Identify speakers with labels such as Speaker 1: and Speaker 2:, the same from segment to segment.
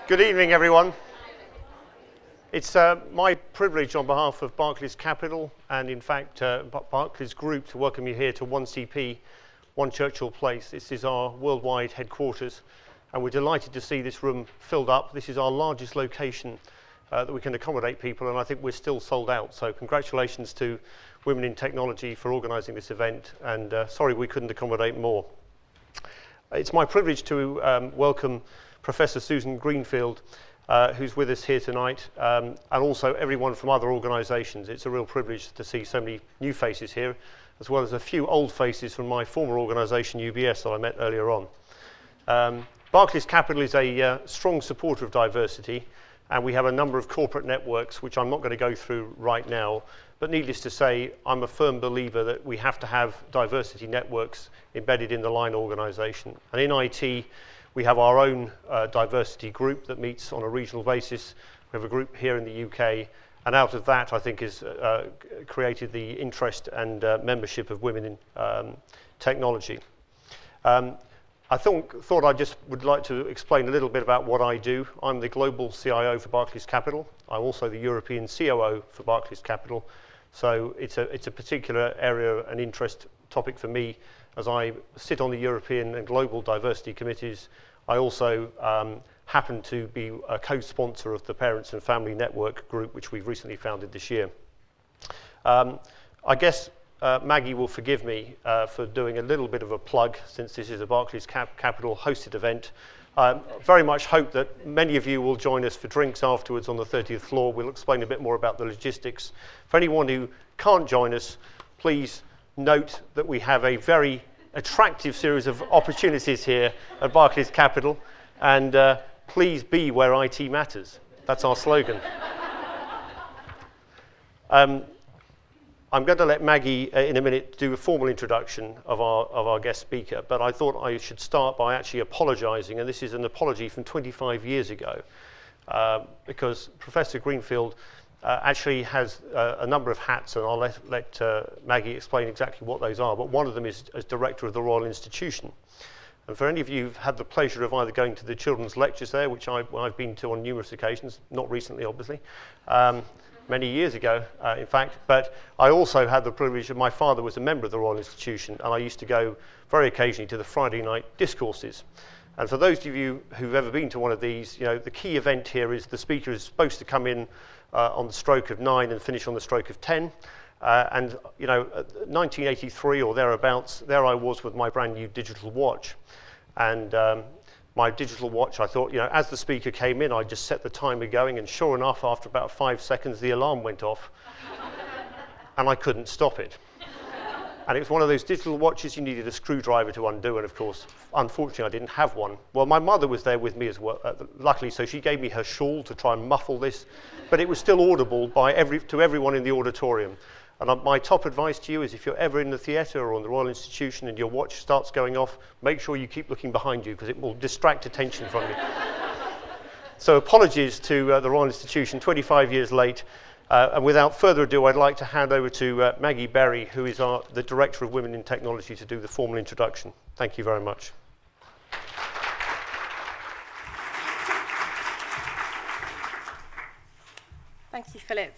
Speaker 1: Good evening, everyone. It's my privilege on behalf of Barclays Capital and, in fact, Barclays Group to welcome you here to 1CP, 1 Churchill Place. This is our worldwide headquarters, and we're delighted to see this room filled up. This is our largest location that we can accommodate people, and I think we're still sold out. So congratulations to Women in Technology for organising this event, and sorry we couldn't accommodate more. It's my privilege to welcome Professor Susan Greenfield, who's with us here tonight, and also everyone from other organisations. It's a real privilege to see so many new faces here, as well as a few old faces from my former organisation, UBS, that I met earlier on. Barclays Capital is a strong supporter of diversity, and we have a number of corporate networks, which I'm not going to go through right now, but needless to say, I'm a firm believer that we have to have diversity networks embedded in the line organisation. And in IT, we have our own diversity group that meets on a regional basis. We have a group here in the UK, and out of that, I think, is created the interest and membership of women in technology. I thought I just would like to explain a little bit about what I do. I'm the global CIO for Barclays Capital. I'm also the European COO for Barclays Capital. So it's a particular area and interest topic for me as I sit on the European and global diversity committees. I also happen to be a co-sponsor of the Parents and Family Network group, which we've recently founded this year. I guess Maggie will forgive me for doing a little bit of a plug, since this is a Barclays Capital hosted event. I very much hope that many of you will join us for drinks afterwards on the 30th floor. We'll explain a bit more about the logistics. For anyone who can't join us, please note that we have a very attractive series of opportunities here at Barclays Capital, and please be where IT matters. That's our slogan. I'm going to let Maggie in a minute do a formal introduction of our guest speaker, but I thought I should start by actually apologising, and this is an apology from 25 years ago, because Professor Greenfield actually has a number of hats, and I'll let Maggie explain exactly what those are, but one of them is as Director of the Royal Institution. And for any of you who've had the pleasure of either going to the children's lectures there, which I've been to on numerous occasions, not recently obviously, many years ago, in fact, but I also had the privilege of my father was a member of the Royal Institution, and I used to go very occasionally to the Friday night discourses. And for those of you who've ever been to one of these, the key event here is the speaker is supposed to come in on the stroke of 9 and finish on the stroke of 10. And 1983 or thereabouts, there I was with my brand new digital watch. And my digital watch, I thought, as the speaker came in, I just set the timer going, and sure enough, after about 5 seconds, the alarm went off, and I couldn't stop it. And it was one of those digital watches you needed a screwdriver to undo, and of course, unfortunately, I didn't have one. Well, my mother was there with me as well, luckily, so she gave me her shawl to try and muffle this, but it was still audible to everyone in the auditorium. And my top advice to you is, if you're ever in the theatre or on the Royal Institution and your watch starts going off, make sure you keep looking behind you, because it will distract attention from you. So apologies to the Royal Institution, 25 years late. And without further ado, I'd like to hand over to Maggie Berry, who is the Director of Women in Technology, to do the formal introduction. Thank you very much.
Speaker 2: Thank you, Philip.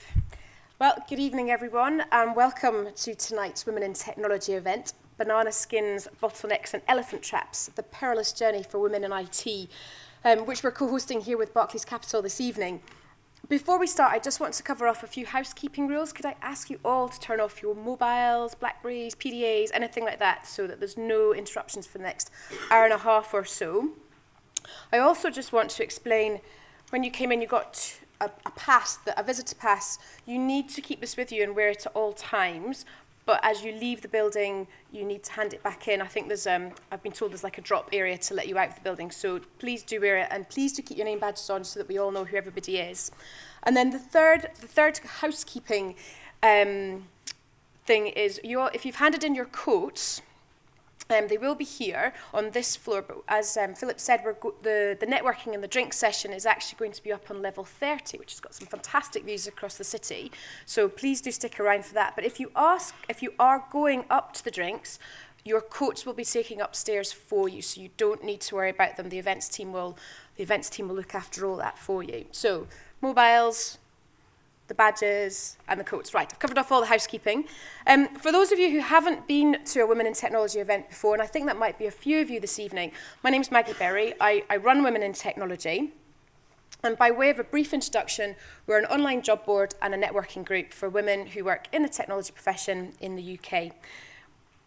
Speaker 2: Well, good evening, everyone, and welcome to tonight's Women in Technology event, Banana Skins, Bottlenecks and Elephant Traps, the perilous journey for women in IT, which we're co-hosting here with Barclays Capital this evening. Before we start, I just want to cover off a few housekeeping rules. Could I ask you all to turn off your mobiles, Blackberries, PDAs, anything like that, so that there's no interruptions for the next hour and a half or so. I also just want to explain, when you came in, you got a pass, a visitor pass. You need to keep this with you and wear it at all times, but as you leave the building, you need to hand it back in. I think there's, I've been told there's like a drop area to let you out of the building, so please do wear it, and please do keep your name badges on so that we all know who everybody is. And then the third housekeeping thing is, if you've handed in your coats, they will be here on this floor, but as Philip said, the networking and the drink session is actually going to be up on level 30, which has got some fantastic views across the city. So please do stick around for that. But if you are going up to the drinks, your coats will be taken upstairs for you, so you don't need to worry about them. The events team will the events team will look after all that for you. So mobiles, the badges, and the coats. Right, I've covered off all the housekeeping. For those of you who haven't been to a Women in Technology event before, and I think that might be a few of you this evening, my name's Maggie Berry. I run Women in Technology. And by way of a brief introduction, we're an online job board and a networking group for women who work in the technology profession in the UK.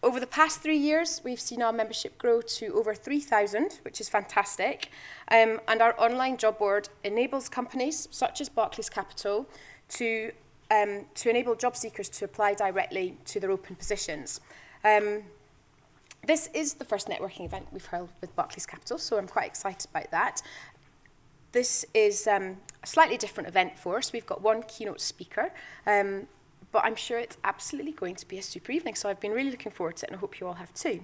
Speaker 2: Over the past 3 years, we've seen our membership grow to over 3,000, which is fantastic. And our online job board enables companies such as Barclays Capital to enable job seekers to apply directly to their open positions. This is the first networking event we've held with Barclays Capital, so I'm quite excited about that. This is a slightly different event for us. We've got one keynote speaker, but I'm sure it's absolutely going to be a super evening, so I've been really looking forward to it, and I hope you all have too.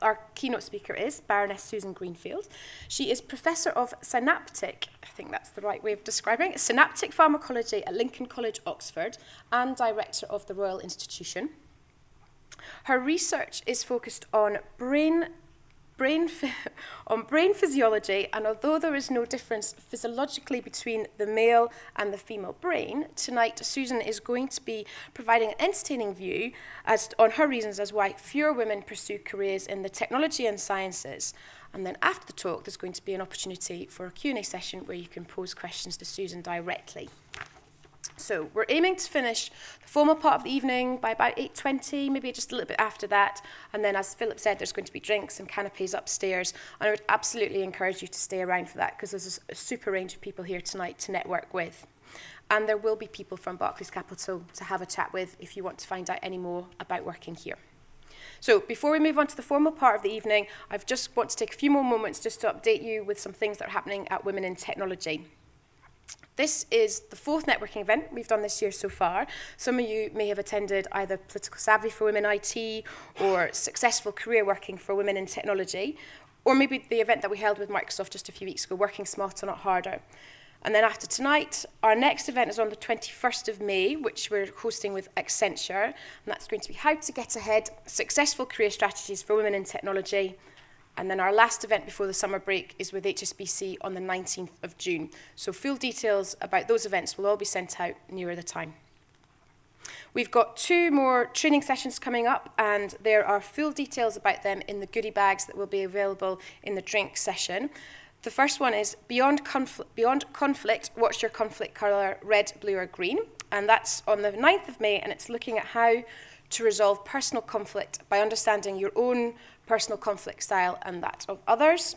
Speaker 2: Our keynote speaker is Baroness Susan Greenfield. She is Professor of Synaptic, I think that's the right way of describing it, Synaptic Pharmacology at Lincoln College, Oxford, and Director of the Royal Institution. Her research is focused on brain physiology, and although there is no difference physiologically between the male and the female brain, tonight Susan is going to be providing an entertaining view on her reasons as why fewer women pursue careers in the technology and sciences. And then after the talk, there's going to be an opportunity for a Q&A session where you can pose questions to Susan directly. So we're aiming to finish the formal part of the evening by about 8:20, maybe just a little bit after that. And then, as Philip said, there's going to be drinks and canapes upstairs. And I would absolutely encourage you to stay around for that, because there's a super range of people here tonight to network with. And there will be people from Barclays Capital to have a chat with if you want to find out any more about working here. So before we move on to the formal part of the evening, I just want to take a few more moments just to update you with some things that are happening at Women in Technology. This is the 4th networking event we've done this year so far. Some of you may have attended either Political Savvy for Women IT or Successful Career Working for Women in Technology, or maybe the event that we held with Microsoft just a few weeks ago, Working Smarter, Not Harder. And then after tonight, our next event is on the 21st of May, which we're hosting with Accenture, and that's going to be How to Get Ahead, Successful Career Strategies for Women in Technology. And then our last event before the summer break is with HSBC on the 19th of June. So full details about those events will all be sent out nearer the time. We've got 2 more training sessions coming up, and there are full details about them in the goodie bags that will be available in the drink session. The first one is Beyond Conflict, What's Your Conflict Colour, Red, Blue or Green? And that's on the 9th of May, and it's looking at how to resolve personal conflict by understanding your own personal conflict style and that of others.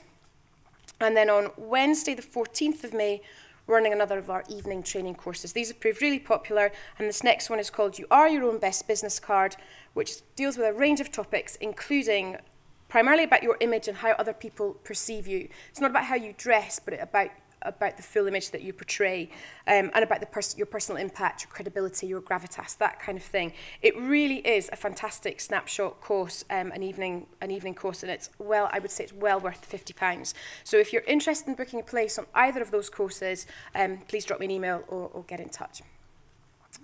Speaker 2: And then on Wednesday, the 14th of May, we're running another of our evening training courses. These have proved really popular, and this next one is called You Are Your Own Best Business Card, which deals with a range of topics, including primarily about your image and how other people perceive you. It's not about how you dress, but about the full image that you portray, and about your personal impact, your credibility, your gravitas, that kind of thing. It really is a fantastic snapshot course, an evening course, and I would say it's well worth £50. So if you're interested in booking a place on either of those courses, please drop me an email or get in touch.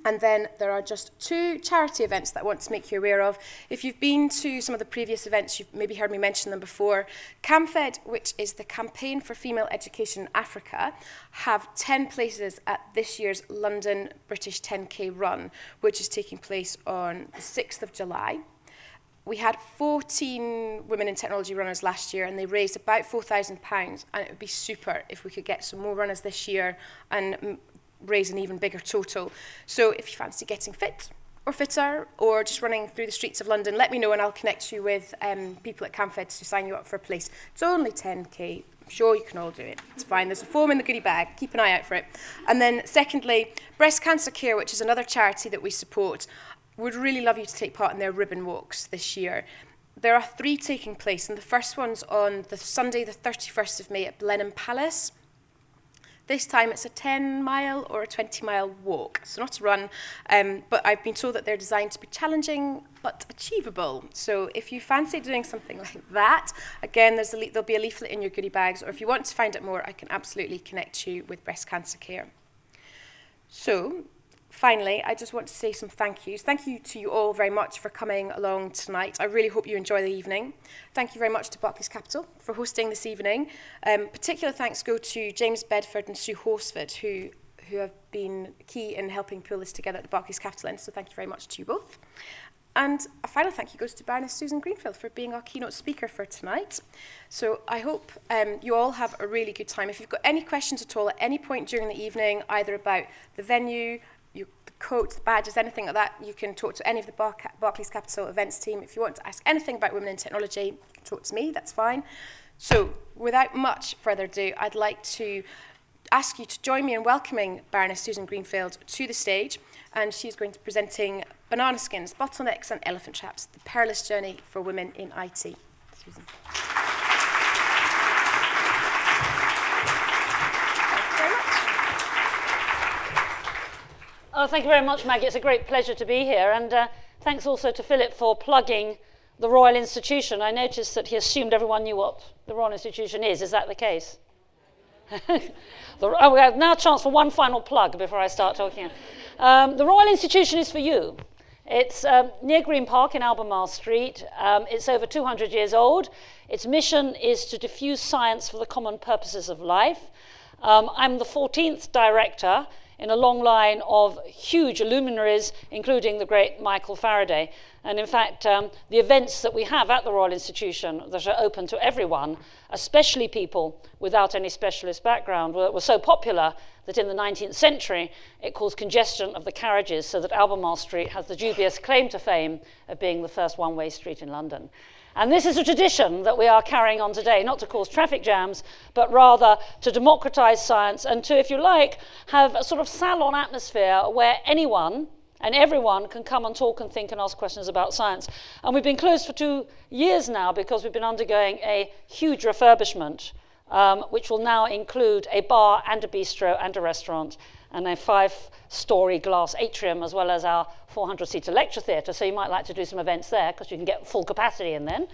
Speaker 2: And then there are just 2 charity events that I want to make you aware of. If you've been to some of the previous events, you've maybe heard me mention them before. CAMFED, which is the Campaign for Female Education in Africa, have 10 places at this year's London British 10K run, which is taking place on the 6th of July. We had 14 women in technology runners last year, and they raised about £4,000, and it would be super if we could get some more runners this year and raise an even bigger total. So if you fancy getting fit or fitter or just running through the streets of London, let me know and I'll connect you with people at CAMFED to sign you up for a place. It's only 10k. I'm sure you can all do it. It's fine. There's a form in the goodie bag. Keep an eye out for it. And then secondly, Breast Cancer Care, which is another charity that we support, would really love you to take part in their ribbon walks this year. There are 3 taking place, and the first one's on the Sunday, the 31st of May at Blenheim Palace. This time it's a 10-mile or a 20-mile walk, so not a run, but I've been told that they're designed to be challenging but achievable. So if you fancy doing something like that, again, there'll be a leaflet in your goodie bags, or if you want to find out more, I can absolutely connect you with Breast Cancer Care. So Finally, I just want to say some thank yous. Thank you to you all very much for coming along tonight. I really hope you enjoy the evening. Thank you very much to Barclays Capital for hosting this evening. Particular thanks go to James Bedford and Sue Horsford, who have been key in helping pull this together at the Barclays Capital end, so thank you very much to you both. And a final thank you goes to Baroness Susan Greenfield for being our keynote speaker for tonight. So I hope you all have a really good time. If you've got any questions at all at any point during the evening, either about the venue, the coats, the badges, anything like that, you can talk to any of the Barclays Capital events team. If you want to ask anything about women in technology, talk to me, that's fine. So without much further ado, I'd like to ask you to join me in welcoming Baroness Susan Greenfield to the stage, and she's going to be presenting Banana Skins, Bottlenecks and Elephant Traps, the Perilous Journey for Women in IT. Susan.
Speaker 3: Oh, thank you very much, Maggie. It's a great pleasure to be here, and thanks also to Philip for plugging the Royal Institution. I noticed that he assumed everyone knew what the Royal Institution is. Is that the case? We have now a chance for one final plug before I start talking. The Royal Institution is for you. It's near Green Park in Albemarle Street. It's over 200 years old. Its mission is to diffuse science for the common purposes of life. I'm the 14th director in a long line of huge luminaries, including the great Michael Faraday. And in fact, the events that we have at the Royal Institution that are open to everyone, especially people without any specialist background, were so popular that in the 19th century, it caused congestion of the carriages, so that Albemarle Street has the dubious claim to fame of being the first one-way street in London. And this is a tradition that we are carrying on today, not to cause traffic jams, but rather to democratize science and to, if you like, have a sort of salon atmosphere where anyone and everyone can come and talk and think and ask questions about science. And we've been closed for 2 years now because we've been undergoing a huge refurbishment, which will now include a bar and a bistro and a restaurant and a 5-story glass atrium, as well as our 400-seater lecture theatre. So you might like to do some events there, because you can get full capacity in then.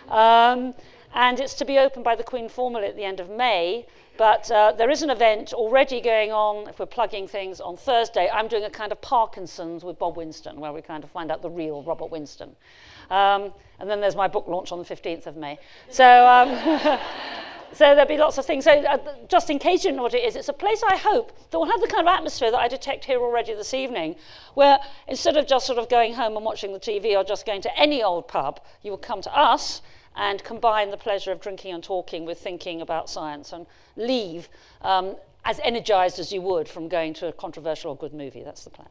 Speaker 3: And it's to be opened by the Queen formally at the end of May. But there is an event already going on, if we're plugging things, on Thursday. I'm doing a kind of Parkinson's with Bob Winston, where we kind of find out the real Robert Winston. And then there's my book launch on the 15th of May. So... So there'll be lots of things. So just in case you don't know what it is, it's a place I hope that will have the kind of atmosphere that I detect here already this evening, where instead of just sort of going home and watching the TV or just going to any old pub, you will come to us and combine the pleasure of drinking and talking with thinking about science and leave as energized as you would from going to a controversial or good movie. That's the plan.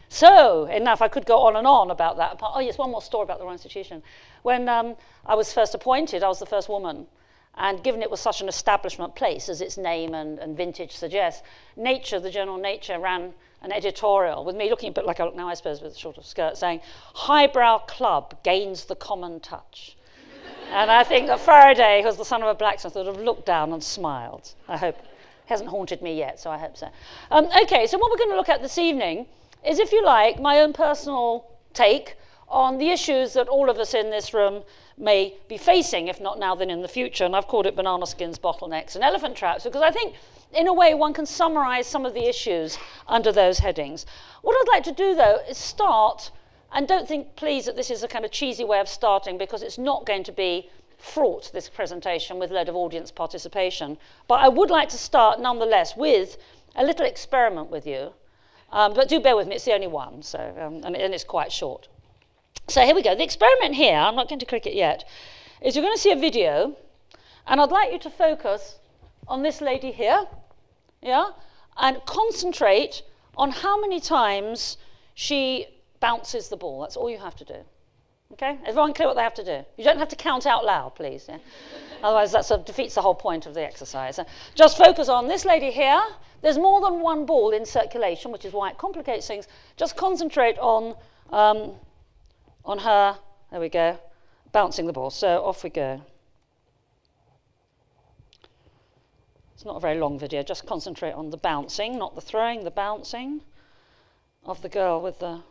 Speaker 3: So, enough, I could go on and on about that. Oh yes, one more story about the Royal Institution. When I was first appointed, I was the first woman. And given it was such an establishment place, as its name and vintage suggests, Nature, the journal Nature, ran an editorial with me looking a bit like I look now, I suppose, with a shorter skirt, saying, "Highbrow club gains the common touch." And I think that Faraday, who was the son of a blacksmith, would have looked down and smiled. I hope. It hasn't haunted me yet, so I hope so. Okay, so what we're going to look at this evening is, if you like, my own personal take on the issues that all of us in this room may be facing, if not now, then in the future. And I've called it Banana Skins, Bottlenecks and Elephant Traps, because I think, in a way, one can summarize some of the issues under those headings. What I'd like to do, though, is start, and don't think, please, that this is a kind of cheesy way of starting, because it's not going to be fraught, this presentation, with a load of audience participation. But I would like to start, nonetheless, with a little experiment with you. But do bear with me, it's the only one, so and it's quite short. So here we go. The experiment here, I'm not going to click it yet, is you're going to see a video, and I'd like you to focus on this lady here, yeah, and concentrate on how many times she bounces the ball. That's all you have to do. Okay? Everyone clear what they have to do? You don't have to count out loud, please. Yeah? Otherwise, that sort of defeats the whole point of the exercise. Just focus on this lady here. There's more than one ball in circulation, which is why it complicates things. Just concentrate on her, there we go, bouncing the ball. So off we go. It's not a very long video, just concentrate on the bouncing, not the throwing, the bouncing of the girl with the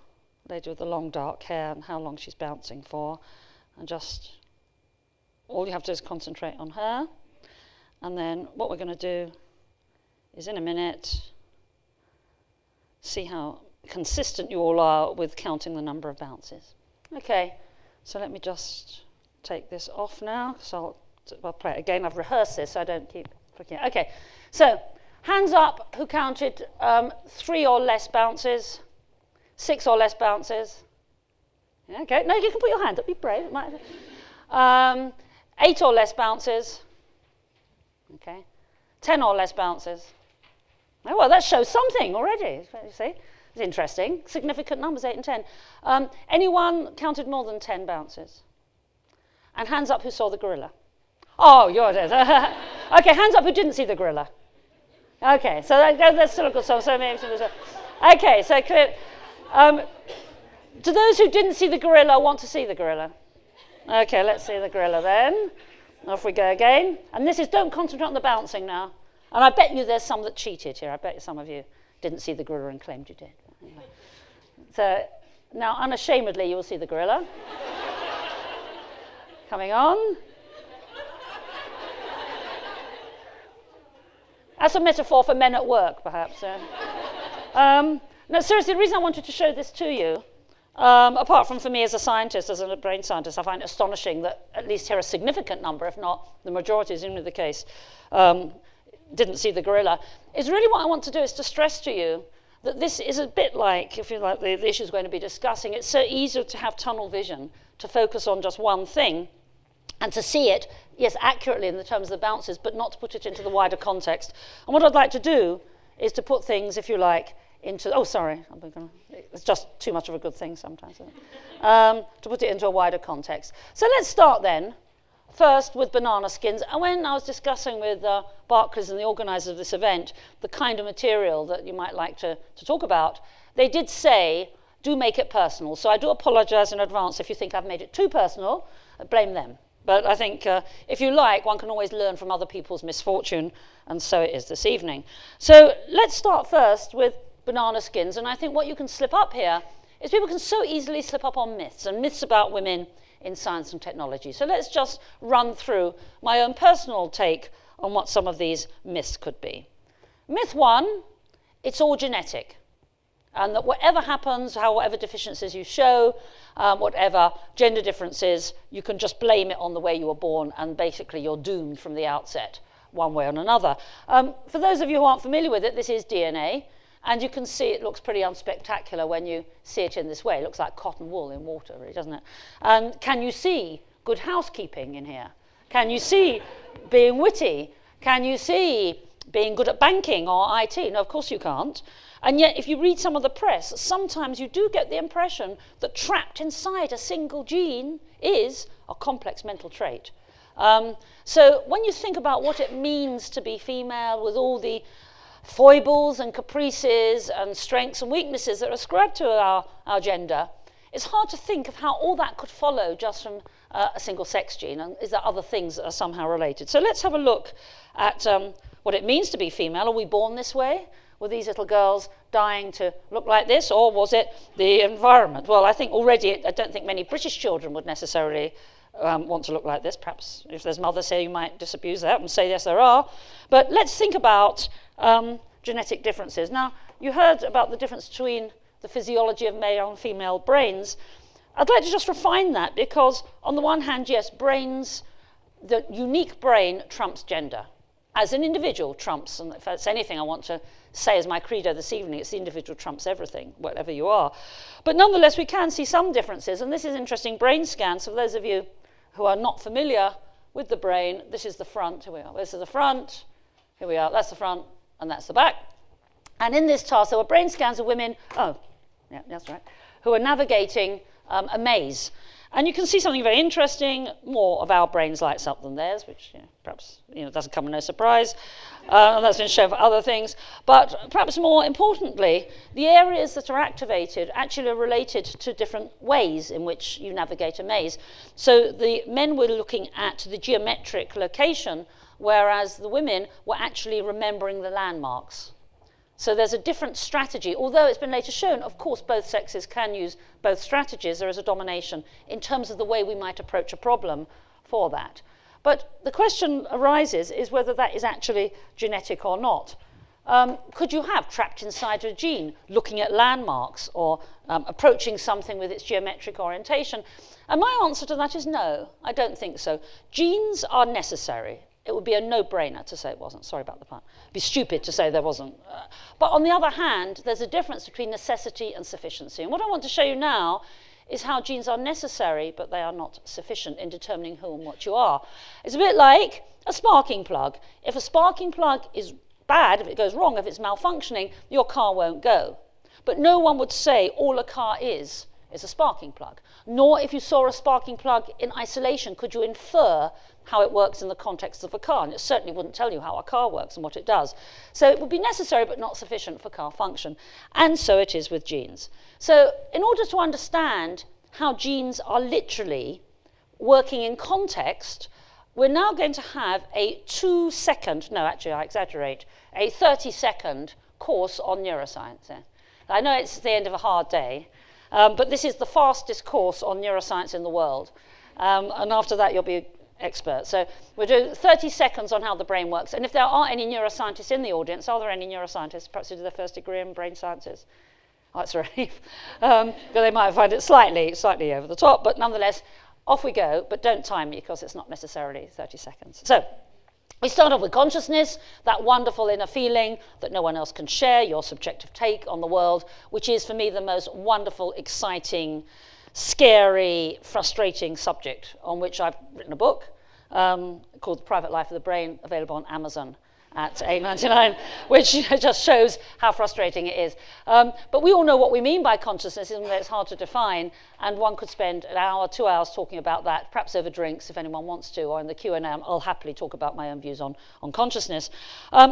Speaker 3: lady with the long dark hair and how long she's bouncing for. And just, all you have to do is concentrate on her. And then what we're going to do is, in a minute, see how consistent you all are with counting the number of bounces. Okay, so let me just take this off now, because I'll play it again. I've rehearsed this, so I don't keep forgetting. Okay, so hands up who counted 3 or less bounces, 6 or less bounces. Okay, no, you can put your hand up, be brave. 8 or less bounces. Okay, 10 or less bounces. Oh, well, that shows something already, you see. It's interesting. Significant numbers, 8 and 10. Anyone counted more than 10 bounces? And hands up who saw the gorilla. Oh, you're dead. Okay, hands up who didn't see the gorilla. Okay, so that's still a good song. Okay, so clear. Do those who didn't see the gorilla want to see the gorilla? Okay, let's see the gorilla then. Off we go again. And this is, don't concentrate on the bouncing now. And I bet you there's some that cheated here. I bet some of you didn't see the gorilla and claimed you did. Anyway. So now, unashamedly, you will see the gorilla. Coming on. That's a metaphor for men at work, perhaps. No, seriously, the reason I wanted to show this to you, apart from for me as a scientist, as a brain scientist, I find it astonishing that at least here a significant number, if not the majority is in the case, didn't see the gorilla, is really what I want to do is to stress to you that this is a bit like, if you like, the issues we're going to be discussing. It's so easy to have tunnel vision, to focus on just one thing, and to see it, yes, accurately in the terms of the bounces, but not to put it into the wider context. And what I'd like to do is to put things, if you like, into, oh, sorry, it's just too much of a good thing sometimes, isn't it? To put it into a wider context. So let's start then, first with banana skins. And when I was discussing with Barclays and the organisers of this event, the kind of material that you might like to talk about, they did say, do make it personal. So I do apologise in advance if you think I've made it too personal, blame them. But I think if you like, one can always learn from other people's misfortune, and so it is this evening. So let's start first with banana skins. And I think what you can slip up here is people can so easily slip up on myths, and myths about women in science and technology. So let's just run through my own personal take on what some of these myths could be. Myth 1, it's all genetic. And that whatever happens, whatever deficiencies you show, whatever gender differences, you can just blame it on the way you were born, and basically you're doomed from the outset, one way or another. For those of you who aren't familiar with it, this is DNA, and you can see it looks pretty unspectacular when you see it in this way. It looks like cotton wool in water, really, doesn't it? And can you see good housekeeping in here? Can you see being witty? Can you see being good at banking or IT? No, of course you can't. And yet, if you read some of the press, sometimes you do get the impression that trapped inside a single gene is a complex mental trait. So when you think about what it means to be female with all the foibles and caprices and strengths and weaknesses that are ascribed to our gender, it's hard to think of how all that could follow just from a single sex gene, and is there other things that are somehow related? So let's have a look at what it means to be female. Are we born this way? Were these little girls dying to look like this, or was it the environment? Well, I think already, I don't think many British children would necessarily want to look like this. Perhaps if there's mothers here, you might disabuse that and say, yes, there are. But let's think about genetic differences. Now, you heard about the difference between the physiology of male and female brains. I'd like to just refine that, because on the one hand, yes, brains, the unique brain trumps gender. As an individual trumps, and if that's anything I want to say as my credo this evening, it's the individual trumps everything, whatever you are. But nonetheless, we can see some differences, and this is interesting brain scans. So for those of you who are not familiar with the brain, this is the front, here we are. This is the front, here we are, that's the front, and that's the back. And in this task, there were brain scans of women, oh, yeah, that's right, who are navigating a maze. And you can see something very interesting. More of our brains lights up than theirs, which perhaps doesn't come as no surprise. And that's been shown for other things. But perhaps more importantly, the areas that are activated actually are related to different ways in which you navigate a maze. So the men were looking at the geometric location, whereas the women were actually remembering the landmarks. So there's a different strategy. Although it's been later shown, of course, both sexes can use both strategies. There is a domination in terms of the way we might approach a problem for that. But the question arises is whether that is actually genetic or not. could you have trapped inside a gene, looking at landmarks or approaching something with its geometric orientation? And my answer to that is no, I don't think so. Genes are necessary. It would be a no-brainer to say it wasn't. Sorry about the pun. It'd be stupid to say there wasn't. But on the other hand, there's a difference between necessity and sufficiency. And what I want to show you now is how genes are necessary, but they are not sufficient in determining who and what you are. It's a bit like a sparking plug. If a sparking plug is bad, if it goes wrong, if it's malfunctioning, your car won't go. But no one would say all a car is a sparking plug. Nor if you saw a sparking plug in isolation, could you infer how it works in the context of a car. And it certainly wouldn't tell you how a car works and what it does. So it would be necessary but not sufficient for car function. And so it is with genes. So in order to understand how genes are literally working in context, we're now going to have a 2-second, no, actually I exaggerate, a 30-second course on neuroscience. I know it's the end of a hard day, but this is the fastest course on neuroscience in the world. And after that, you'll be expert. So we'll do 30 seconds on how the brain works. And if there are any neuroscientists in the audience, are there any neuroscientists? Perhaps who did their first degree in brain sciences? Oh, that's a relief. Because they might find it slightly over the top, but nonetheless, off we go. But don't time me, because it's not necessarily 30 seconds. So we start off with consciousness, that wonderful inner feeling that no one else can share, your subjective take on the world, which is, for me, the most wonderful, exciting, scary, frustrating subject on which I've written a book called The Private Life of the Brain, available on Amazon at $8.99, which just shows how frustrating it is. But we all know what we mean by consciousness, isn't it? It's hard to define, and one could spend an hour, 2 hours talking about that, perhaps over drinks if anyone wants to, or in the Q&A. I'll happily talk about my own views on consciousness.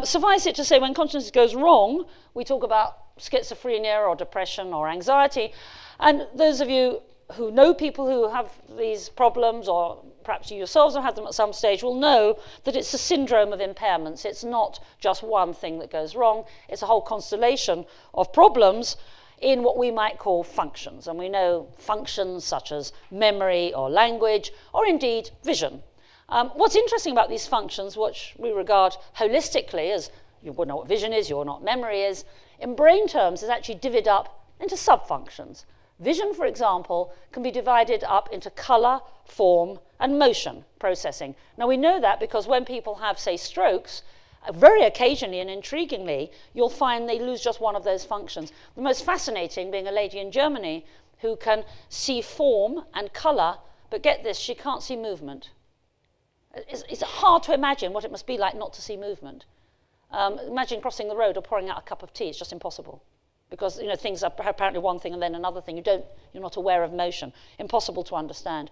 Speaker 3: Suffice it to say, when consciousness goes wrong, we talk about schizophrenia or depression or anxiety. And those of you who know people who have these problems, or perhaps you yourselves have had them at some stage, will know that it's a syndrome of impairments. It's not just one thing that goes wrong. It's a whole constellation of problems in what we might call functions. And we know functions such as memory or language, or indeed vision. What's interesting about these functions, which we regard holistically as, you wouldn't know what vision is, you know what memory is, in brain terms is actually divvied up into sub-functions. Vision, for example, can be divided up into colour, form, and motion processing. Now, we know that because when people have, say, strokes, very occasionally and intriguingly, you'll find they lose just one of those functions. The most fascinating being a lady in Germany who can see form and colour, but get this, she can't see movement. It's hard to imagine what it must be like not to see movement. Imagine crossing the road or pouring out a cup of tea. It's just impossible. Because things are apparently one thing and then another thing. You're not aware of motion. Impossible to understand.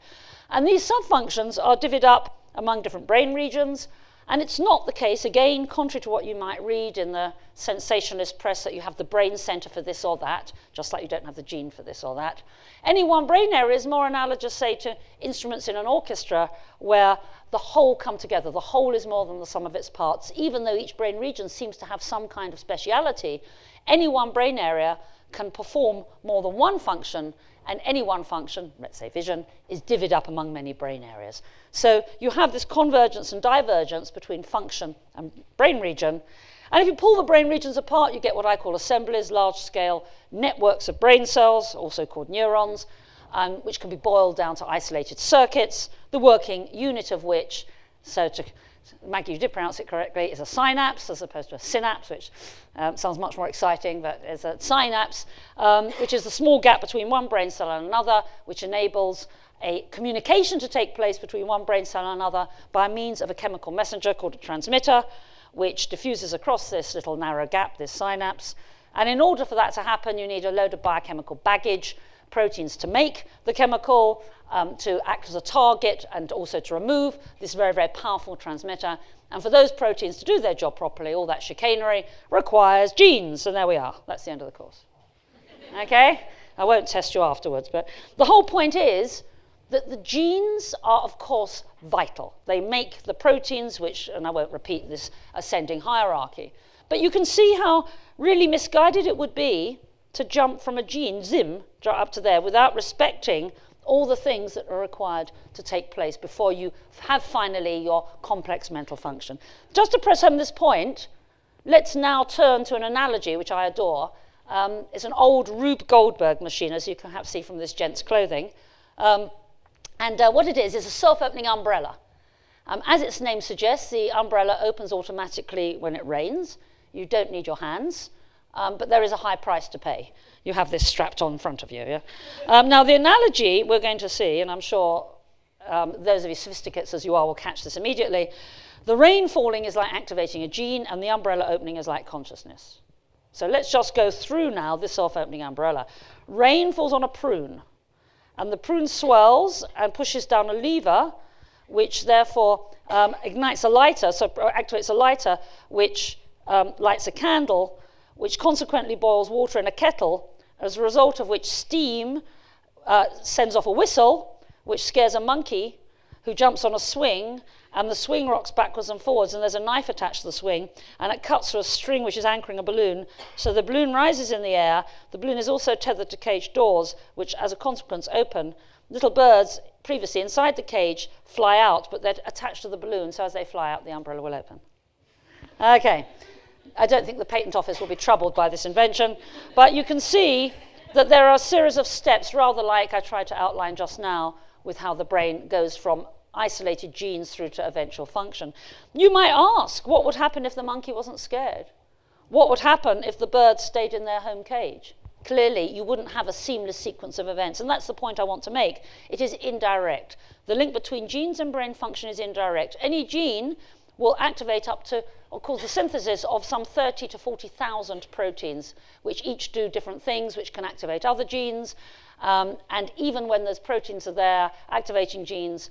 Speaker 3: And these sub-functions are divvied up among different brain regions. And it's not the case, again, contrary to what you might read in the sensationalist press, that you have the brain center for this or that, just like you don't have the gene for this or that. Any one brain area is more analogous, say, to instruments in an orchestra, where the whole come together. The whole is more than the sum of its parts. Even though each brain region seems to have some kind of speciality, any one brain area can perform more than one function, and any one function, let's say vision, is divvied up among many brain areas. So you have this convergence and divergence between function and brain region. And if you pull the brain regions apart, you get what I call assemblies, large-scale networks of brain cells, also called neurons, which can be boiled down to isolated circuits, the working unit of which, Maggie, you did pronounce it correctly, is a synapse as opposed to a synapse, which sounds much more exciting, but it's a synapse, which is the small gap between one brain cell and another, which enables a communication to take place between one brain cell and another by means of a chemical messenger called a transmitter, which diffuses across this little narrow gap, this synapse. And in order for that to happen, you need a load of biochemical baggage, proteins to make the chemical, to act as a target, and also to remove this very, very powerful transmitter. And for those proteins to do their job properly, all that chicanery requires genes. And there we are. That's the end of the course. Okay? I won't test you afterwards. But the whole point is that the genes are, of course, vital. They make the proteins, which, and I won't repeat this ascending hierarchy. But you can see how really misguided it would be to jump from a gene, zim, up to there, without respecting all the things that are required to take place before you have finally your complex mental function. Just to press home this point, let's now turn to an analogy which I adore. It's an old Rube Goldberg machine, as you can perhaps see from this gent's clothing. What it is a self-opening umbrella. As its name suggests, the umbrella opens automatically when it rains. You don't need your hands, but there is a high price to pay. You have this strapped on in front of you. Yeah? Now, the analogy we're going to see, and I'm sure those of you sophisticates as you are will catch this immediately, the rain falling is like activating a gene, and the umbrella opening is like consciousness. So let's just go through now this self-opening umbrella. Rain falls on a prune, and the prune swells and pushes down a lever, which therefore ignites a lighter, so activates a lighter, which lights a candle, which consequently boils water in a kettle, as a result of which steam sends off a whistle, which scares a monkey who jumps on a swing, and the swing rocks backwards and forwards, and there's a knife attached to the swing, and it cuts through a string which is anchoring a balloon. So the balloon rises in the air. The balloon is also tethered to cage doors, which as a consequence open. Little birds previously inside the cage fly out, but they're attached to the balloon, so as they fly out, the umbrella will open. Okay, I don't think the patent office will be troubled by this invention, but you can see that there are a series of steps, rather like I tried to outline just now, with how the brain goes from isolated genes through to eventual function. You might ask, what would happen if the monkey wasn't scared? What would happen if the birds stayed in their home cage? Clearly, you wouldn't have a seamless sequence of events, and that's the point I want to make. It is indirect. The link between genes and brain function is indirect. Any gene will activate up to, or cause the synthesis of some 30 to 40,000 proteins, which each do different things, which can activate other genes. And even when those proteins are there, activating genes,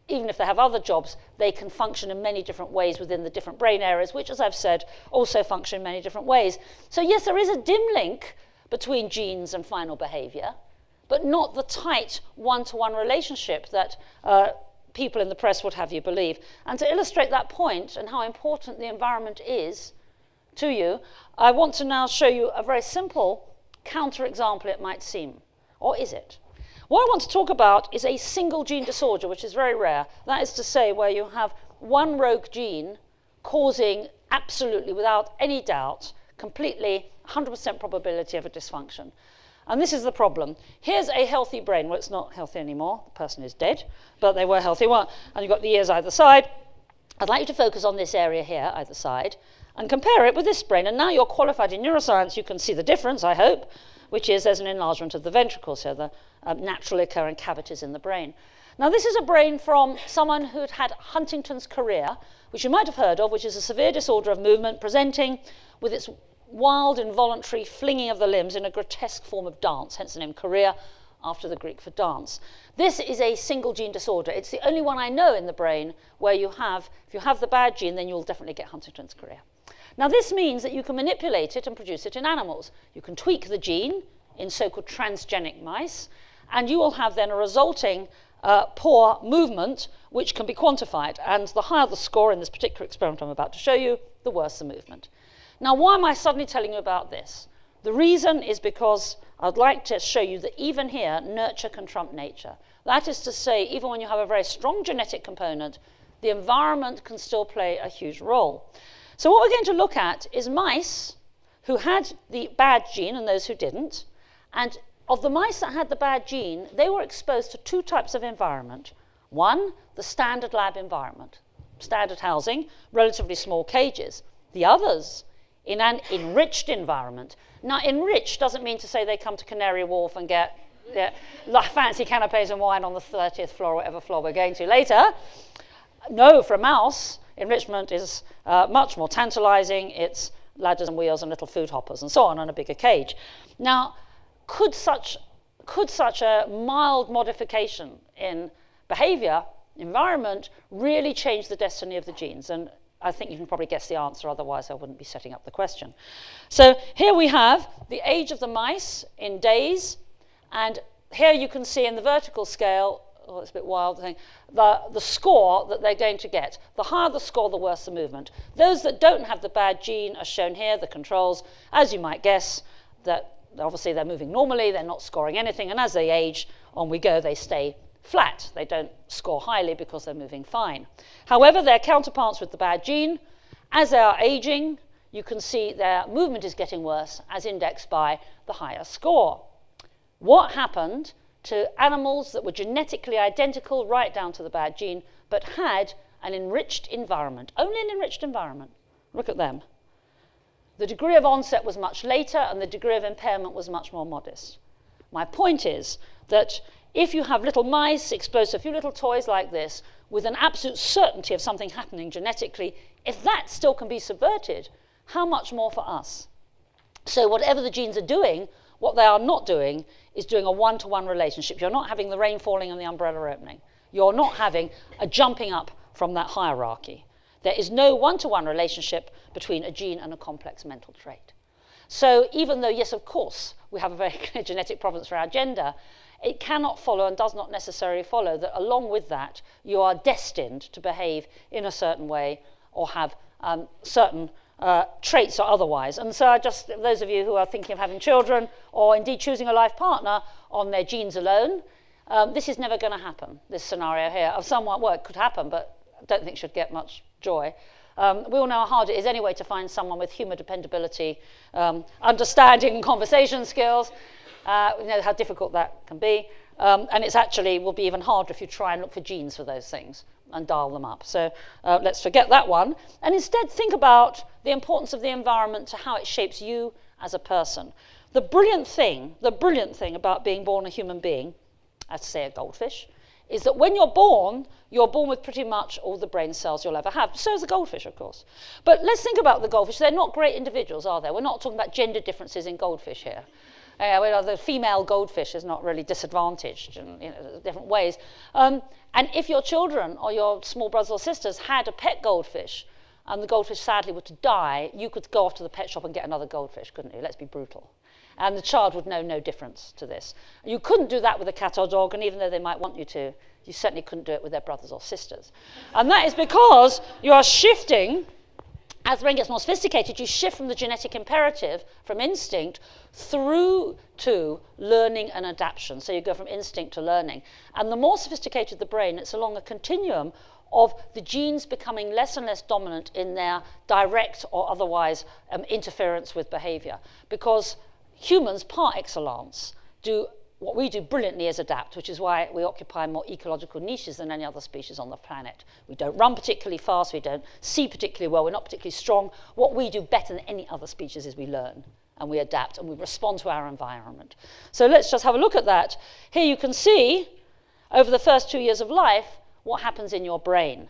Speaker 3: even if they have other jobs, they can function in many different ways within the different brain areas, which, as I've said, also function in many different ways. So yes, there is a dim link between genes and final behavior, but not the tight one-to-one relationship that people in the press would have you believe. And to illustrate that point and how important the environment is to you, I want to now show you a very simple counterexample, it might seem. Or is it? What I want to talk about is a single gene disorder, which is very rare. That is to say, where you have one rogue gene causing absolutely, without any doubt, completely 100% probability of a dysfunction. And this is the problem. Here's a healthy brain. Well, it's not healthy anymore. The person is dead, but they were healthy. And you've got the ears either side. I'd like you to focus on this area here, either side, and compare it with this brain. And now you're qualified in neuroscience. You can see the difference, I hope, which is there's an enlargement of the ventricles, so the naturally occurring cavities in the brain. Now, this is a brain from someone who'd had Huntington's chorea, which you might have heard of, which is a severe disorder of movement presenting with its wild, involuntary flinging of the limbs in a grotesque form of dance, hence the name chorea, after the Greek for dance. This is a single gene disorder. It's the only one I know in the brain where you have, if you have the bad gene, then you'll definitely get Huntington's chorea. Now, this means that you can manipulate it and produce it in animals. You can tweak the gene in so-called transgenic mice, and you will have then a resulting poor movement, which can be quantified. And the higher the score in this particular experiment I'm about to show you, the worse the movement. Now, why am I suddenly telling you about this? The reason is because I'd like to show you that even here, nurture can trump nature. That is to say, even when you have a very strong genetic component, the environment can still play a huge role. So what we're going to look at is mice who had the bad gene and those who didn't. And of the mice that had the bad gene, they were exposed to two types of environment. One, the standard lab environment, standard housing, relatively small cages. The others, in an enriched environment. Now, enriched doesn't mean to say they come to Canary Wharf and get fancy canapes and wine on the 30th floor, or whatever floor we're going to later. No, for a mouse, enrichment is much more tantalizing. It's ladders and wheels and little food hoppers and so on a bigger cage. Now, could such a mild modification in behavior, environment, really change the destiny of the genes? And I think you can probably guess the answer, otherwise I wouldn't be setting up the question. So here we have the age of the mice in days, and here you can see in the vertical scale, oh, it's a bit wild, the score that they're going to get. The higher the score, the worse the movement. Those that don't have the bad gene are shown here, the controls. As you might guess, that obviously they're moving normally, they're not scoring anything, and as they age, on we go, they stay flat. They don't score highly because they're moving fine. However, their counterparts with the bad gene, as they are aging, you can see their movement is getting worse as indexed by the higher score. What happened to animals that were genetically identical right down to the bad gene, but had an enriched environment, only an enriched environment? Look at them. The degree of onset was much later, and the degree of impairment was much more modest. My point is that if you have little mice exposed to a few little toys like this, with an absolute certainty of something happening genetically, if that still can be subverted, how much more for us? So whatever the genes are doing, what they are not doing is doing a one-to-one relationship. You're not having the rain falling and the umbrella opening. You're not having a jumping up from that hierarchy. There is no one-to-one relationship between a gene and a complex mental trait. So even though, yes, of course, we have a very clear genetic provenance for our gender, it cannot follow and does not necessarily follow that along with that, you are destined to behave in a certain way or have certain traits or otherwise. And so just those of you who are thinking of having children or indeed choosing a life partner on their genes alone, this is never going to happen, this scenario here. Of somewhat, well, it could happen, but I don't think should get much joy. We all know how hard it is anyway to find someone with humour dependability, understanding and conversation skills. We know how difficult that can be. And it's actually will be even harder if you try and look for genes for those things and dial them up. So let's forget that one. And instead think about the importance of the environment to how it shapes you as a person. The brilliant thing about being born a human being, as to say a goldfish, is that when you're born with pretty much all the brain cells you'll ever have. So is the goldfish, of course. But let's think about the goldfish. They're not great individuals, are they? We're not talking about gender differences in goldfish here. The female goldfish is not really disadvantaged in different ways. And if your children or your small brothers or sisters had a pet goldfish and the goldfish sadly were to die, you could go off to the pet shop and get another goldfish, couldn't you? Let's be brutal. And the child would know no difference to this. You couldn't do that with a cat or dog, and even though they might want you to, you certainly couldn't do it with their brothers or sisters. And that is because you are shifting. As the brain gets more sophisticated, you shift from the genetic imperative, from instinct, through to learning and adaptation. So you go from instinct to learning. And the more sophisticated the brain, it's along a continuum of the genes becoming less and less dominant in their direct or otherwise interference with behavior. Because humans, par excellence, do what we do brilliantly is adapt, which is why we occupy more ecological niches than any other species on the planet. We don't run particularly fast, we don't see particularly well, we're not particularly strong. What we do better than any other species is we learn and we adapt and we respond to our environment. So let's just have a look at that. Here you can see, over the first 2 years of life, what happens in your brain.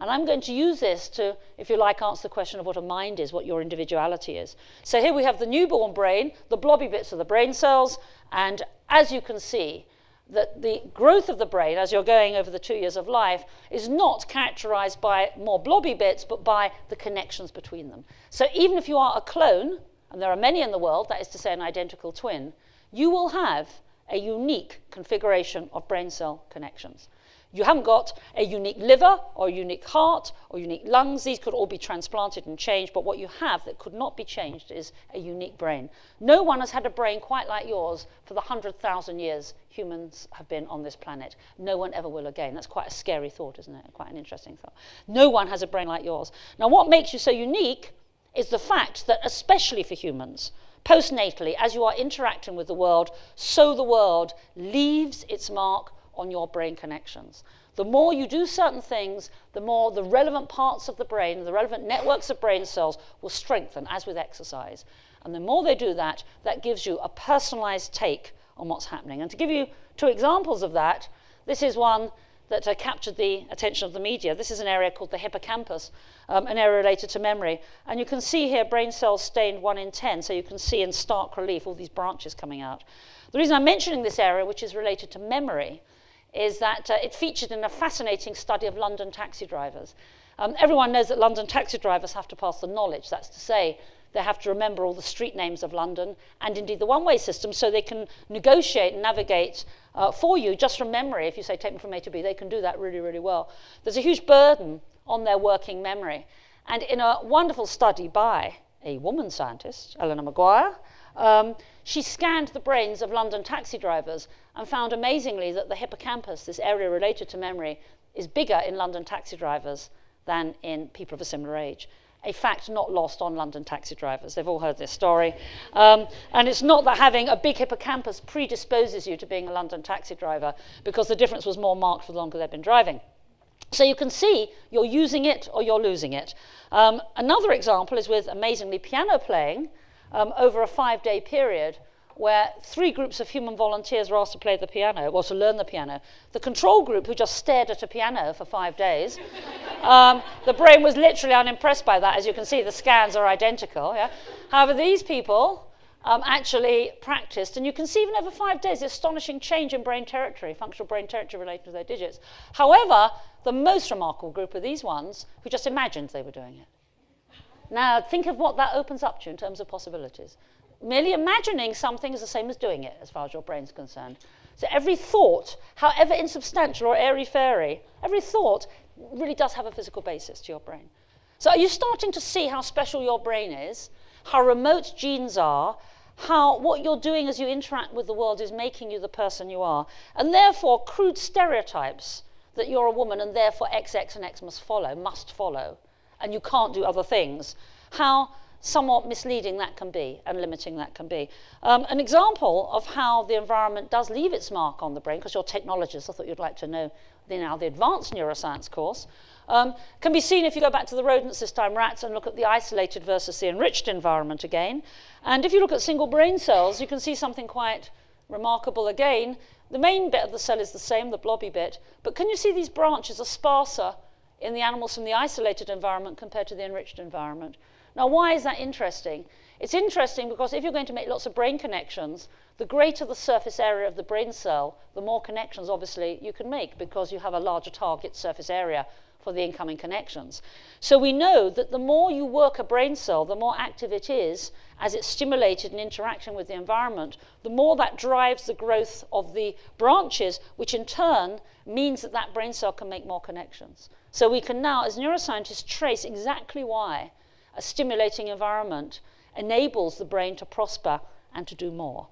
Speaker 3: And I'm going to use this to, if you like, answer the question of what a mind is, what your individuality is. So here we have the newborn brain, the blobby bits of the brain cells, and as you can see, that the growth of the brain as you're going over the 2 years of life is not characterized by more blobby bits, but by the connections between them. So even if you are a clone, and there are many in the world, that is to say an identical twin, you will have a unique configuration of brain cell connections. You haven't got a unique liver or a unique heart or unique lungs. These could all be transplanted and changed, but what you have that could not be changed is a unique brain. No one has had a brain quite like yours for the 100,000 years humans have been on this planet. No one ever will again. That's quite a scary thought, isn't it? Quite an interesting thought. No one has a brain like yours. Now, what makes you so unique is the fact that, especially for humans, postnatally, as you are interacting with the world, so the world leaves its mark on your brain connections. The more you do certain things, the more the relevant parts of the brain, the relevant networks of brain cells will strengthen, as with exercise. And the more they do that, that gives you a personalized take on what's happening. And to give you 2 examples of that, this is one that captured the attention of the media. This is an area called the hippocampus, an area related to memory. And you can see here brain cells stained 1 in 10, so you can see in stark relief all these branches coming out. The reason I'm mentioning this area, which is related to memory, is that it featured in a fascinating study of London taxi drivers. Everyone knows that London taxi drivers have to pass the knowledge. That's to say, they have to remember all the street names of London and indeed the one-way system, so they can negotiate and navigate for you just from memory. If you say, take me from A to B, they can do that really, really well. There's a huge burden on their working memory. And in a wonderful study by a woman scientist, Eleanor Maguire, she scanned the brains of London taxi drivers and found amazingly that the hippocampus, this area related to memory, is bigger in London taxi drivers than in people of a similar age. a fact not lost on London taxi drivers. They've all heard this story. And it's not that having a big hippocampus predisposes you to being a London taxi driver, because the difference was more marked for the longer they've been driving. So you can see you're using it or you're losing it. Another example is with, amazingly, piano playing over a 5-day period, where 3 groups of human volunteers were asked to play the piano, or to learn the piano. The control group, who just stared at a piano for 5 days, the brain was literally unimpressed by that. As you can see, the scans are identical. Yeah? However, these people actually practiced, and you can see even over 5 days, the astonishing change in brain territory, functional brain territory related to their digits. However, the most remarkable group are these ones who just imagined they were doing it. Now, think of what that opens up to you in terms of possibilities. Merely imagining something is the same as doing it, as far as your brain's concerned. So every thought, however insubstantial or airy-fairy, every thought really does have a physical basis to your brain. So are you starting to see how special your brain is, how remote genes are, how what you're doing as you interact with the world is making you the person you are, and therefore crude stereotypes that you're a woman and therefore XX and X must follow, and you can't do other things, how somewhat misleading that can be and limiting that can be. An example of how the environment does leave its mark on the brain, because you're technologists, I thought you'd like to know the advanced neuroscience course, can be seen if you go back to the rodents, this time rats, and look at the isolated versus the enriched environment again. And if you look at single brain cells, you can see something quite remarkable again. The main bit of the cell is the same, the blobby bit, but can you see these branches are sparser in the animals from the isolated environment compared to the enriched environment? Now, why is that interesting? It's interesting because if you're going to make lots of brain connections, the greater the surface area of the brain cell, the more connections, obviously, you can make, because you have a larger target surface area for the incoming connections. So we know that the more you work a brain cell, the more active it is as it's stimulated and interacting with the environment, the more that drives the growth of the branches, which in turn means that that brain cell can make more connections. So we can now, as neuroscientists, trace exactly why a stimulating environment enables the brain to prosper and to do more.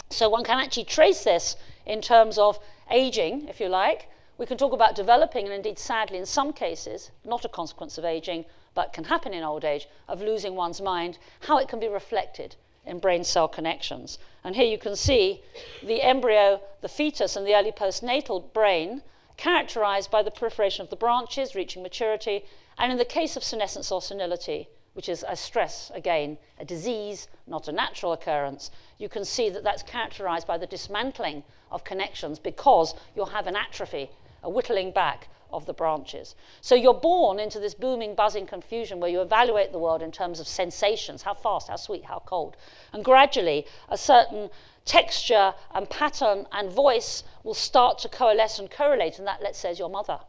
Speaker 3: So one can actually trace this in terms of aging, if you like. We can talk about developing, and indeed, sadly, in some cases, not a consequence of aging, but can happen in old age, of losing one's mind, how it can be reflected in brain cell connections. And here you can see the embryo, the fetus, and the early postnatal brain characterized by the proliferation of the branches, reaching maturity, and in the case of senescence or senility, which is a stress, again, a disease, not a natural occurrence, you can see that that's characterized by the dismantling of connections because you'll have an atrophy, a whittling back of the branches. So you're born into this booming, buzzing confusion where you evaluate the world in terms of sensations, how fast, how sweet, how cold. And gradually, a certain texture and pattern and voice will start to coalesce and correlate, and that, let's say, is your mother.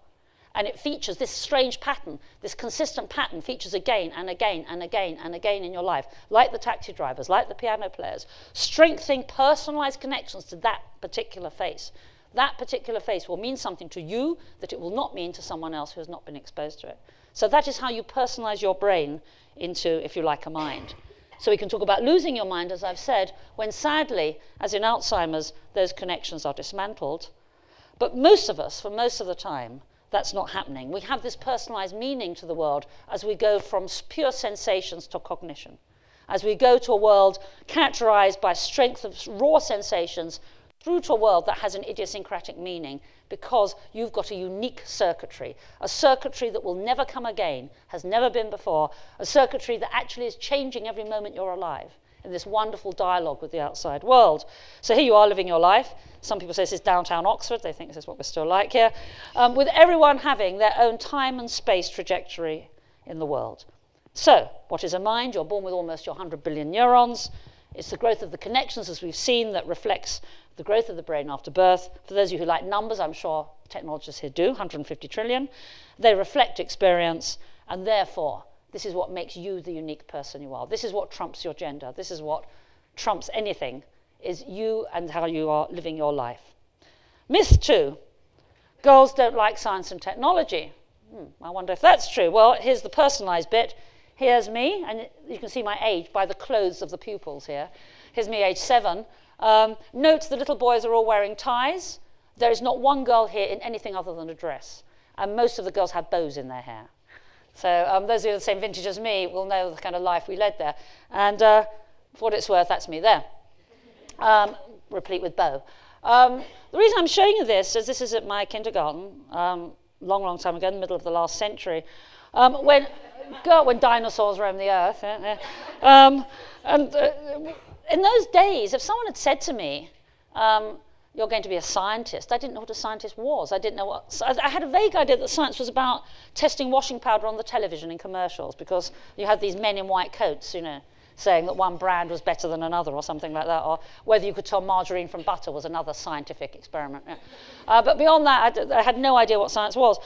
Speaker 3: And it features this strange pattern, this consistent pattern features again and again and again and again in your life, like the taxi drivers, like the piano players, strengthening personalized connections to that particular face. That particular face will mean something to you that it will not mean to someone else who has not been exposed to it. So that is how you personalize your brain into, if you like, a mind. So we can talk about losing your mind, as I've said, when sadly, as in Alzheimer's, those connections are dismantled. But most of us, for most of the time, that's not happening. We have this personalized meaning to the world as we go from pure sensations to cognition, as we go to a world characterized by strength of raw sensations through to a world that has an idiosyncratic meaning because you've got a unique circuitry, a circuitry that will never come again, has never been before, a circuitry that actually is changing every moment you're alive in this wonderful dialogue with the outside world. So here you are living your life. Some people say this is downtown Oxford. They think this is what we're still like here, with everyone having their own time and space trajectory in the world. So what is a mind? You're born with almost your 100 billion neurons. It's the growth of the connections, as we've seen, that reflects the growth of the brain after birth. For those of you who like numbers, I'm sure technologists here do, 150 trillion. They reflect experience, and therefore, this is what makes you the unique person you are. This is what trumps your gender. This is what trumps anything, is you and how you are living your life. Myth 2, girls don't like science and technology. I wonder if that's true. Well, here's the personalized bit. Here's me, and you can see my age by the clothes of the pupils here. Here's me, age 7. Note the little boys are all wearing ties. There is not one girl here in anything other than a dress. And most of the girls have bows in their hair. So those who are the same vintage as me will know the kind of life we led there. And for what it's worth, that's me there, replete with bow. The reason I'm showing you this is this is at my kindergarten, long time ago, in the middle of the last century, when dinosaurs roamed the earth. In those days, if someone had said to me, you're going to be a scientist, I didn't know what a scientist was. I didn't know what. I had a vague idea that science was about testing washing powder on the television in commercials, because you had these men in white coats, saying that one brand was better than another or something like that, or whether you could tell margarine from butter was another scientific experiment. But beyond that, I had no idea what science was.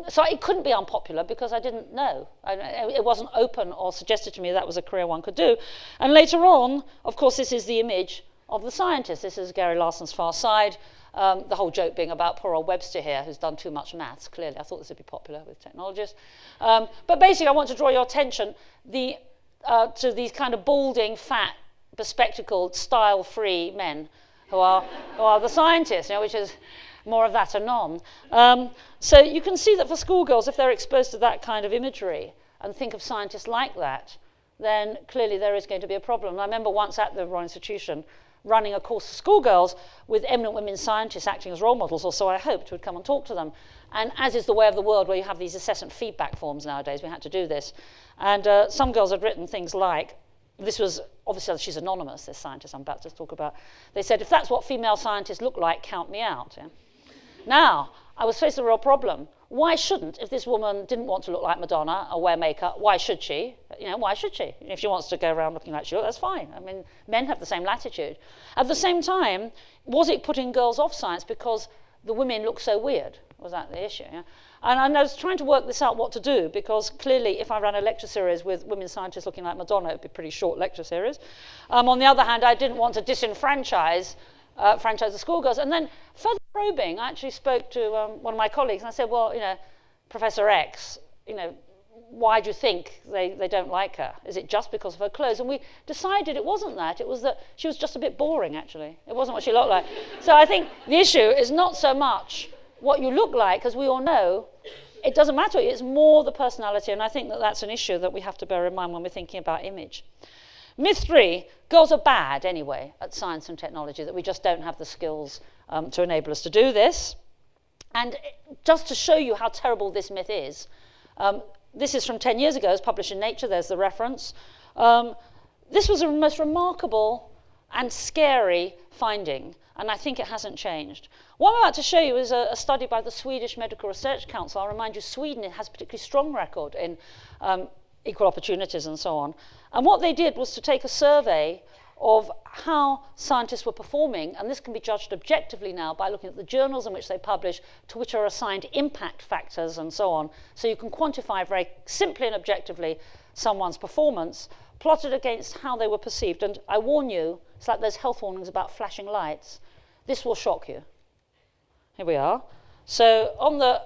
Speaker 3: So it couldn't be unpopular because I didn't know. It wasn't open or suggested to me that was a career one could do. And later on, of course, this is the image of the scientist. This is Gary Larson's Far Side. The whole joke being about poor old Webster here, who's done too much maths, clearly. I thought this would be popular with technologists. But basically, I want to draw your attention to these kind of balding, fat, bespectacled, style-free men who are the scientists, which is more of that anon. So you can see that for schoolgirls, if they're exposed to that kind of imagery and think of scientists like that, then clearly there is going to be a problem. And I remember once at the Royal Institution running a course for schoolgirls with eminent women scientists acting as role models, or so I hoped, would come and talk to them. And as is the way of the world, where you have these assessment feedback forms nowadays, we had to do this. And some girls had written things like, this was, obviously she's anonymous, this scientist I'm about to talk about. They said, if that's what female scientists look like, count me out. Yeah? Now, I was faced with a real problem. Why shouldn't, if this woman didn't want to look like Madonna or wear makeup, why should she? Why should she? If she wants to go around looking like she looks, that's fine. I mean, men have the same latitude. At the same time, was it putting girls off science because the women look so weird? Was that the issue? Yeah? And I was trying to work this out, what to do, because clearly if I ran a lecture series with women scientists looking like Madonna, it would be a pretty short lecture series. On the other hand, I didn't want to disenfranchise the schoolgirls. And then further probing, I actually spoke to one of my colleagues, and I said, well, Professor X, why do you think they don't like her? Is it just because of her clothes? And we decided it wasn't that. It was that she was just a bit boring, actually. It wasn't what she looked like. So I think the issue is not so much what you look like, because we all know it doesn't matter. It's more the personality, and I think that that's an issue that we have to bear in mind when we're thinking about image. Myth 3, girls are bad anyway at science and technology, that we just don't have the skills to enable us to do this. And just to show you how terrible this myth is, this is from 10 years ago, it's published in Nature, there's the reference. This was the most remarkable and scary finding, and I think it hasn't changed. What I'm about to show you is a study by the Swedish Medical Research Council. I'll remind you, Sweden has a particularly strong record in equal opportunities and so on. And what they did was to take a survey of how scientists were performing, and this can be judged objectively now by looking at the journals in which they publish, to which are assigned impact factors and so on. So you can quantify very simply and objectively someone's performance, plotted against how they were perceived. And I warn you, it's like those health warnings about flashing lights. This will shock you. Here we are. So on the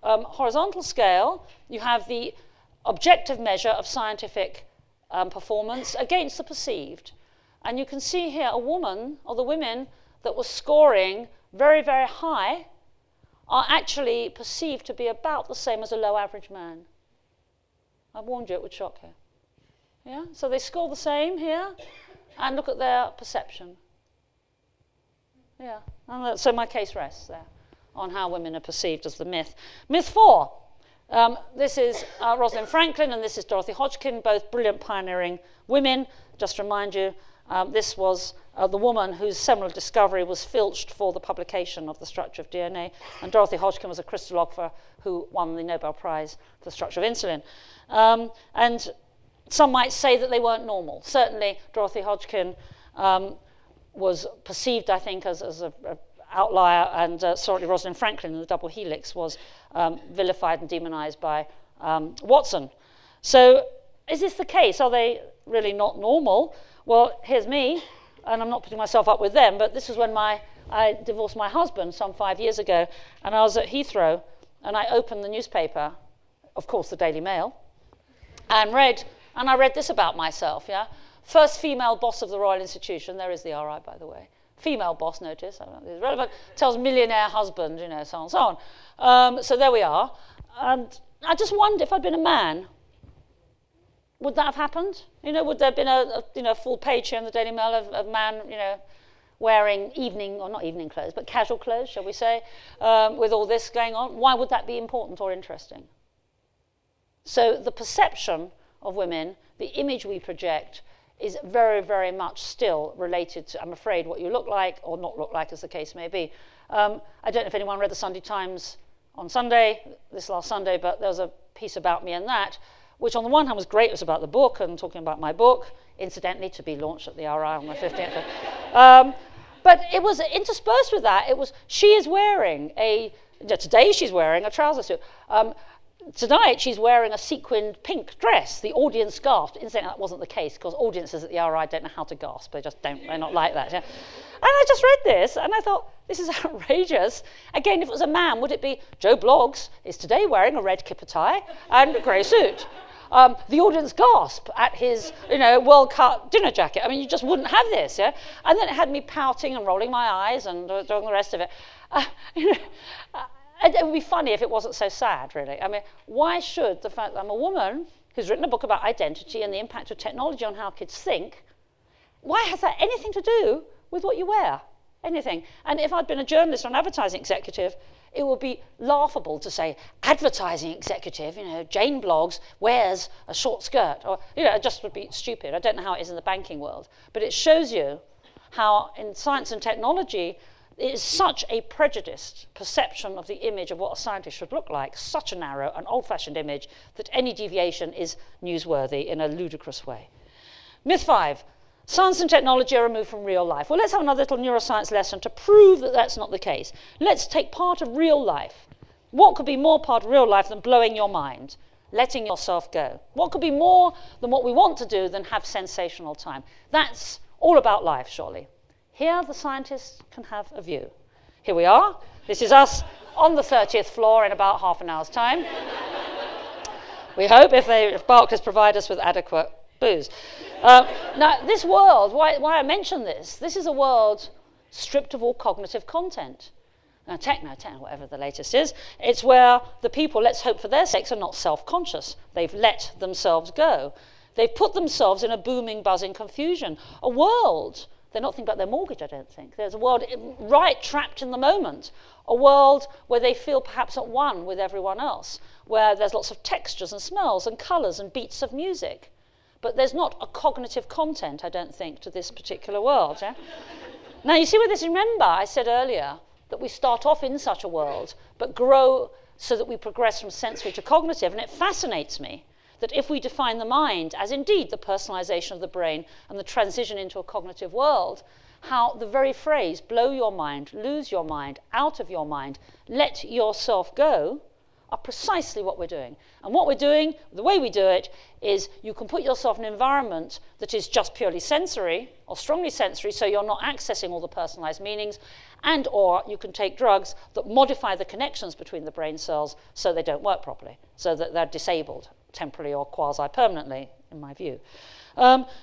Speaker 3: horizontal scale, you have the objective measure of scientific performance against the perceived. And you can see here a woman, or the women that were scoring very, very high, are actually perceived to be about the same as a low average man. I warned you it would shock you. Yeah? So they score the same here, and look at their perception. Yeah, and so my case rests there on how women are perceived as the myth. Myth 4. This is Rosalind Franklin, and this is Dorothy Hodgkin, both brilliant pioneering women. Just to remind you, this was the woman whose seminal discovery was filched for the publication of the structure of DNA, and Dorothy Hodgkin was a crystallographer who won the Nobel Prize for the structure of insulin. And some might say that they weren't normal. Certainly, Dorothy Hodgkin was perceived, I think, as an outlier, and certainly Rosalind Franklin in the double helix was vilified and demonized by Watson. So is this the case? Are they really not normal? Well, here's me, and I'm not putting myself up with them, but this was when I divorced my husband some 5 years ago, and I was at Heathrow, and I opened the newspaper, of course the Daily Mail, and I read this about myself, yeah? First female boss of the Royal Institution, there is the RI, by the way. Female boss, notice, I don't know if it's relevant, tells millionaire husband, so on and so on. So there we are. And I just wonder if I'd been a man, would that have happened? You know, would there have been a full page here in the Daily Mail of man, you know, wearing evening, or not evening clothes, but casual clothes, shall we say, with all this going on? Why would that be important or interesting? So the perception of women, the image we project, is very, very much still related to, I'm afraid, what you look like or not look like, as the case may be. I don't know if anyone read the Sunday Times on Sunday, this last Sunday, but there was a piece about me in that, which on the one hand was great. It was about the book and talking about my book, incidentally, to be launched at the RI on my 15th. But it was interspersed with that. It was, she is wearing today she's wearing a trouser suit. Tonight, she's wearing a sequined pink dress. The audience gasped. Incidentally, that wasn't the case, because audiences at the RI don't know how to gasp. They're not like that. Yeah? And I just read this, and I thought, this is outrageous. Again, if it was a man, would it be, Joe Bloggs is today wearing a red kipper tie and a grey suit? The audience gasped at his, well-cut dinner jacket. I mean, you just wouldn't have this, yeah? And then it had me pouting and rolling my eyes and doing the rest of it. It would be funny if it wasn't so sad, really. I mean, why should the fact that I'm a woman who's written a book about identity and the impact of technology on how kids think, why has that anything to do with what you wear? Anything. And if I'd been a journalist or an advertising executive, it would be laughable to say, advertising executive, Jane Bloggs wears a short skirt. Or, it just would be stupid. I don't know how it is in the banking world. But it shows you how in science and technology, it is such a prejudiced perception of the image of what a scientist should look like, such a narrow and old-fashioned image, that any deviation is newsworthy in a ludicrous way. Myth 5. Science and technology are removed from real life. Well, let's have another little neuroscience lesson to prove that that's not the case. Let's take part of real life. What could be more part of real life than blowing your mind, letting yourself go? What could be more than what we want to do than have sensational time? That's all about life, surely. Here, the scientists can have a view. Here we are. This is us on the 30th floor in about half an hour's time. We hope if Barclays provide us with adequate booze. Now, this world, why I mention this is a world stripped of all cognitive content. Now, techno, whatever the latest is, it's where the people, let's hope for their sakes, are not self-conscious. They've let themselves go. They've put themselves in a booming, buzzing confusion. A world, they're not thinking about their mortgage, I don't think. There's a world right trapped in the moment. A world where they feel perhaps at one with everyone else, where there's lots of textures and smells and colours and beats of music. But there's not a cognitive content, I don't think, to this particular world. Yeah? Now, you see with this, remember, I said earlier that we start off in such a world, but grow so that we progress from sensory to cognitive. And it fascinates me that if we define the mind as indeed the personalization of the brain and the transition into a cognitive world, how the very phrase, blow your mind, lose your mind, out of your mind, let yourself go, are precisely what we're doing. And what we're doing, the way we do it, is you can put yourself in an environment that is just purely sensory or strongly sensory, so you're not accessing all the personalized meanings, and or you can take drugs that modify the connections between the brain cells so they don't work properly, so that they're disabled temporarily or quasi-permanently, in my view.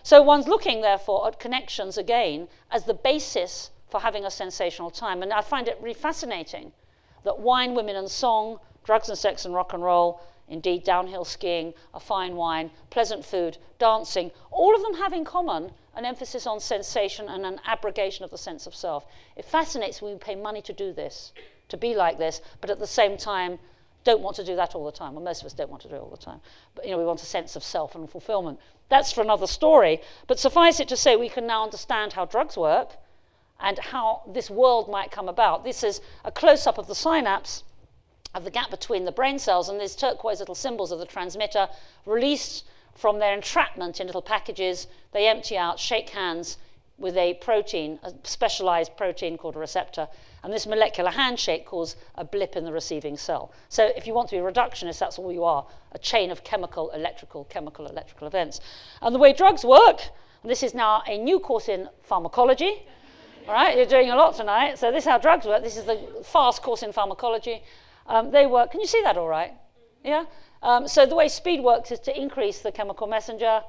Speaker 3: So one's looking, therefore, at connections, again, as the basis for having a sensational time. And I find it really fascinating that wine, women and song, drugs and sex and rock and roll, indeed downhill skiing, a fine wine, pleasant food, dancing, all of them have in common an emphasis on sensation and an abrogation of the sense of self. It fascinates me we pay money to do this, to be like this, but at the same time don't want to do that all the time. Well, most of us don't want to do it all the time. But, we want a sense of self and fulfillment. That's for another story. But suffice it to say, we can now understand how drugs work and how this world might come about. This is a close-up of the synapse, of the gap between the brain cells, and these turquoise little symbols of the transmitter released from their entrapment in little packages. They empty out, shake hands with a protein, a specialized protein called a receptor, and this molecular handshake causes a blip in the receiving cell. So if you want to be a reductionist, that's all you are, a chain of chemical, electrical events. And the way drugs work, and this is now a new course in pharmacology, all right, you're doing a lot tonight, so this is how drugs work. This is the fast course in pharmacology. They work, can you see that all right? Yeah? So the way speed works is to increase the chemical messenger.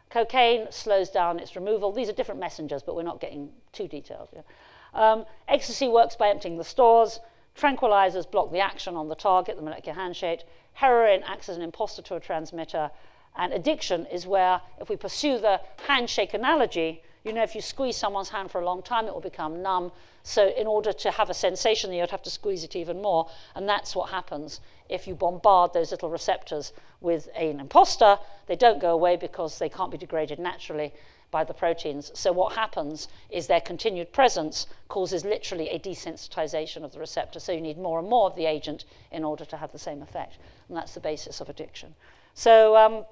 Speaker 3: Cocaine slows down its removal. These are different messengers, but we're not getting too detailed. Yeah? Ecstasy works by emptying the stores. Tranquilizers block the action on the target, the molecular handshake. Heroin acts as an imposter to a transmitter. And addiction is where, if we pursue the handshake analogy, you know, if you squeeze someone's hand for a long time, it will become numb. So in order to have a sensation, you'd have to squeeze it even more. And that's what happens if you bombard those little receptors with an imposter. They don't go away because they can't be degraded naturally by the proteins. So what happens is their continued presence causes literally a desensitization of the receptor. So you need more and more of the agent in order to have the same effect. And that's the basis of addiction. So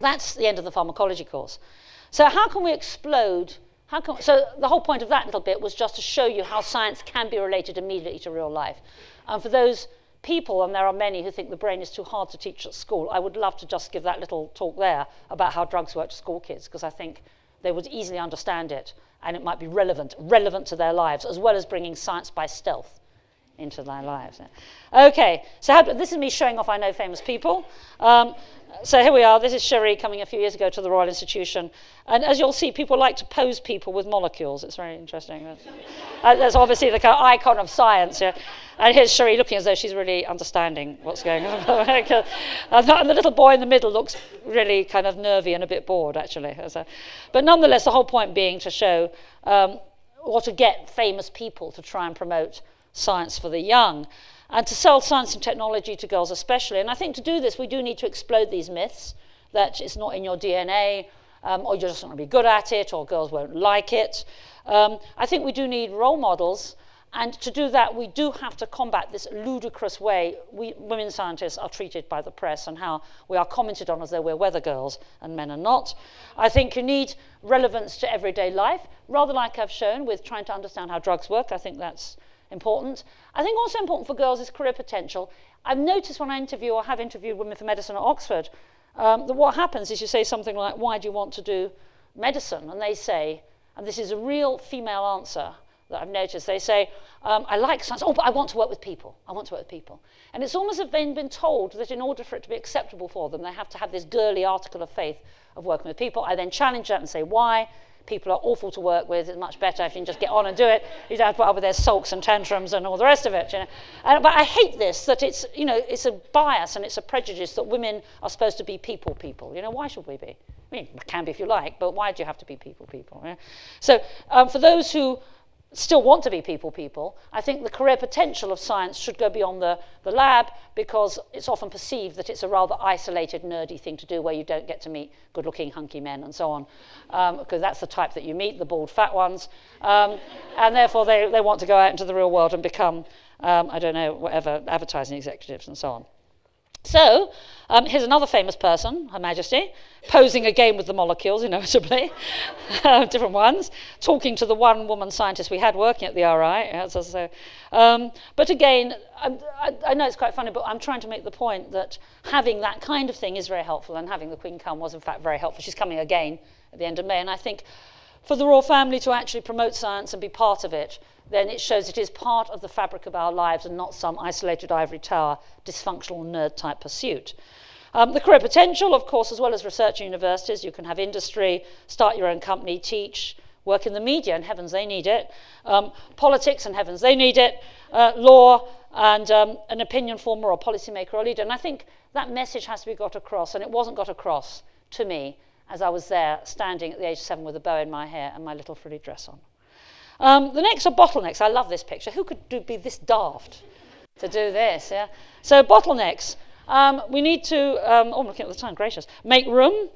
Speaker 3: that's the end of the pharmacology course. So how can we explode? So the whole point of that little bit was just to show you how science can be related immediately to real life. And for those people, and there are many who think the brain is too hard to teach at school, I would love to just give that little talk there about how drugs work to school kids, because I think they would easily understand it, and it might be relevant to their lives, as well as bringing science by stealth into their lives. Okay, so this is me showing off I know famous people. So here we are. This is Cherie coming a few years ago to the Royal Institution. And as you'll see, people like to pose people with molecules. It's very interesting. That's obviously the kind of icon of science. Yeah? And here's Cherie looking as though she's really understanding what's going on. And the little boy in the middle looks really kind of nervy and a bit bored, actually. But nonetheless, the whole point being to show or to get famous people to try and promote science for the young, and to sell science and technology to girls especially. And I think to do this, we do need to explode these myths that it's not in your DNA, or you're just not going to be good at it, or girls won't like it. I think we do need role models, and to do that, we do have to combat this ludicrous way women scientists are treated by the press, and how we are commented on as though we're weather girls and men are not. I think you need relevance to everyday life, rather like I've shown with trying to understand how drugs work. I think that's important. I think also important for girls is career potential. I've noticed when I interview or have interviewed women for medicine at Oxford, that what happens is you say something like, why do you want to do medicine? And they say, and this is a real female answer that I've noticed, they say, I like science, but I want to work with people. I want to work with people. And it's almost as if they've been told that in order for it to be acceptable for them, they have to have this girly article of faith of working with people. I then challenge that and say, why? People are awful to work with. It's much better if you can just get on and do it. You don't have to put up with their sulks and tantrums and all the rest of it. You know? But I hate this, that it's, you know, it's a bias and it's a prejudice that women are supposed to be people. You know, why should we be? I mean, it can be if you like, but why do you have to be people? You know? So for those who still want to be people, I think the career potential of science should go beyond the lab, because it's often perceived that it's a rather isolated, nerdy thing to do where you don't get to meet good-looking, hunky men and so on, because that's the type that you meet, the bald, fat ones, and therefore they want to go out into the real world and become, I don't know, whatever, advertising executives and so on. So here's another famous person, Her Majesty, posing again with the molecules, inevitably, different ones, talking to the one woman scientist we had working at the RI. But again, I know it's quite funny, but I'm trying to make the point that having that kind of thing is very helpful, and having the Queen come was in fact very helpful. She's coming again at the end of May, and I think for the royal family to actually promote science and be part of it, then it shows it is part of the fabric of our lives and not some isolated ivory tower, dysfunctional nerd-type pursuit. The career potential, of course, as well as research in universities, you can have industry, start your own company, teach, work in the media, and heavens, they need it. Politics, and heavens, they need it. Law, and an opinion former or policymaker or leader. And I think that message has to be got across, and it wasn't got across to me as I was there standing at the age of 7 with a bow in my hair and my little frilly dress on. The next are bottlenecks. I love this picture. Who could be this daft to do this? Yeah. So bottlenecks. We need to, I'm looking at the time, gracious, make room.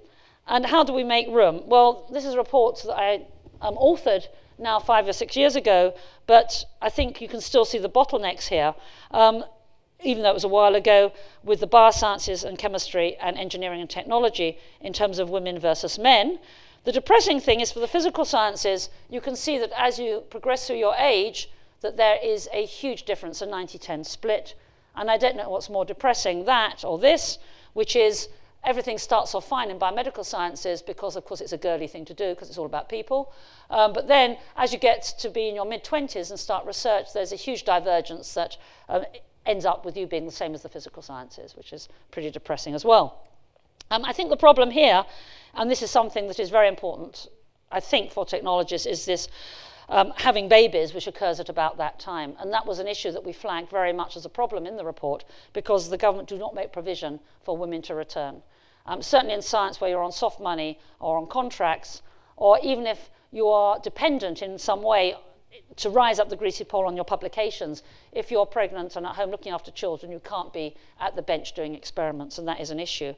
Speaker 3: And how do we make room? Well, this is a report that I authored now 5 or 6 years ago, but I think you can still see the bottlenecks here, even though it was a while ago, with the biosciences and chemistry and engineering and technology in terms of women versus men. The depressing thing is for the physical sciences, you can see that as you progress through your age, that there is a huge difference, a 90-10 split. And I don't know what's more depressing, that or this, which is everything starts off fine in biomedical sciences because, of course, it's a girly thing to do because it's all about people. But then as you get to be in your mid-20s and start research, there's a huge divergence that ends up with you being the same as the physical sciences, which is pretty depressing as well. I think the problem here, and this is something that is very important, I think, for technologists, is this having babies, which occurs at about that time. And that was an issue that we flagged very much as a problem in the report, because the government do not make provision for women to return. Certainly in science, where you're on soft money or on contracts, or even if you are dependent in some way to rise up the greasy pole on your publications, if you're pregnant and at home looking after children, you can't be at the bench doing experiments, and that is an issue.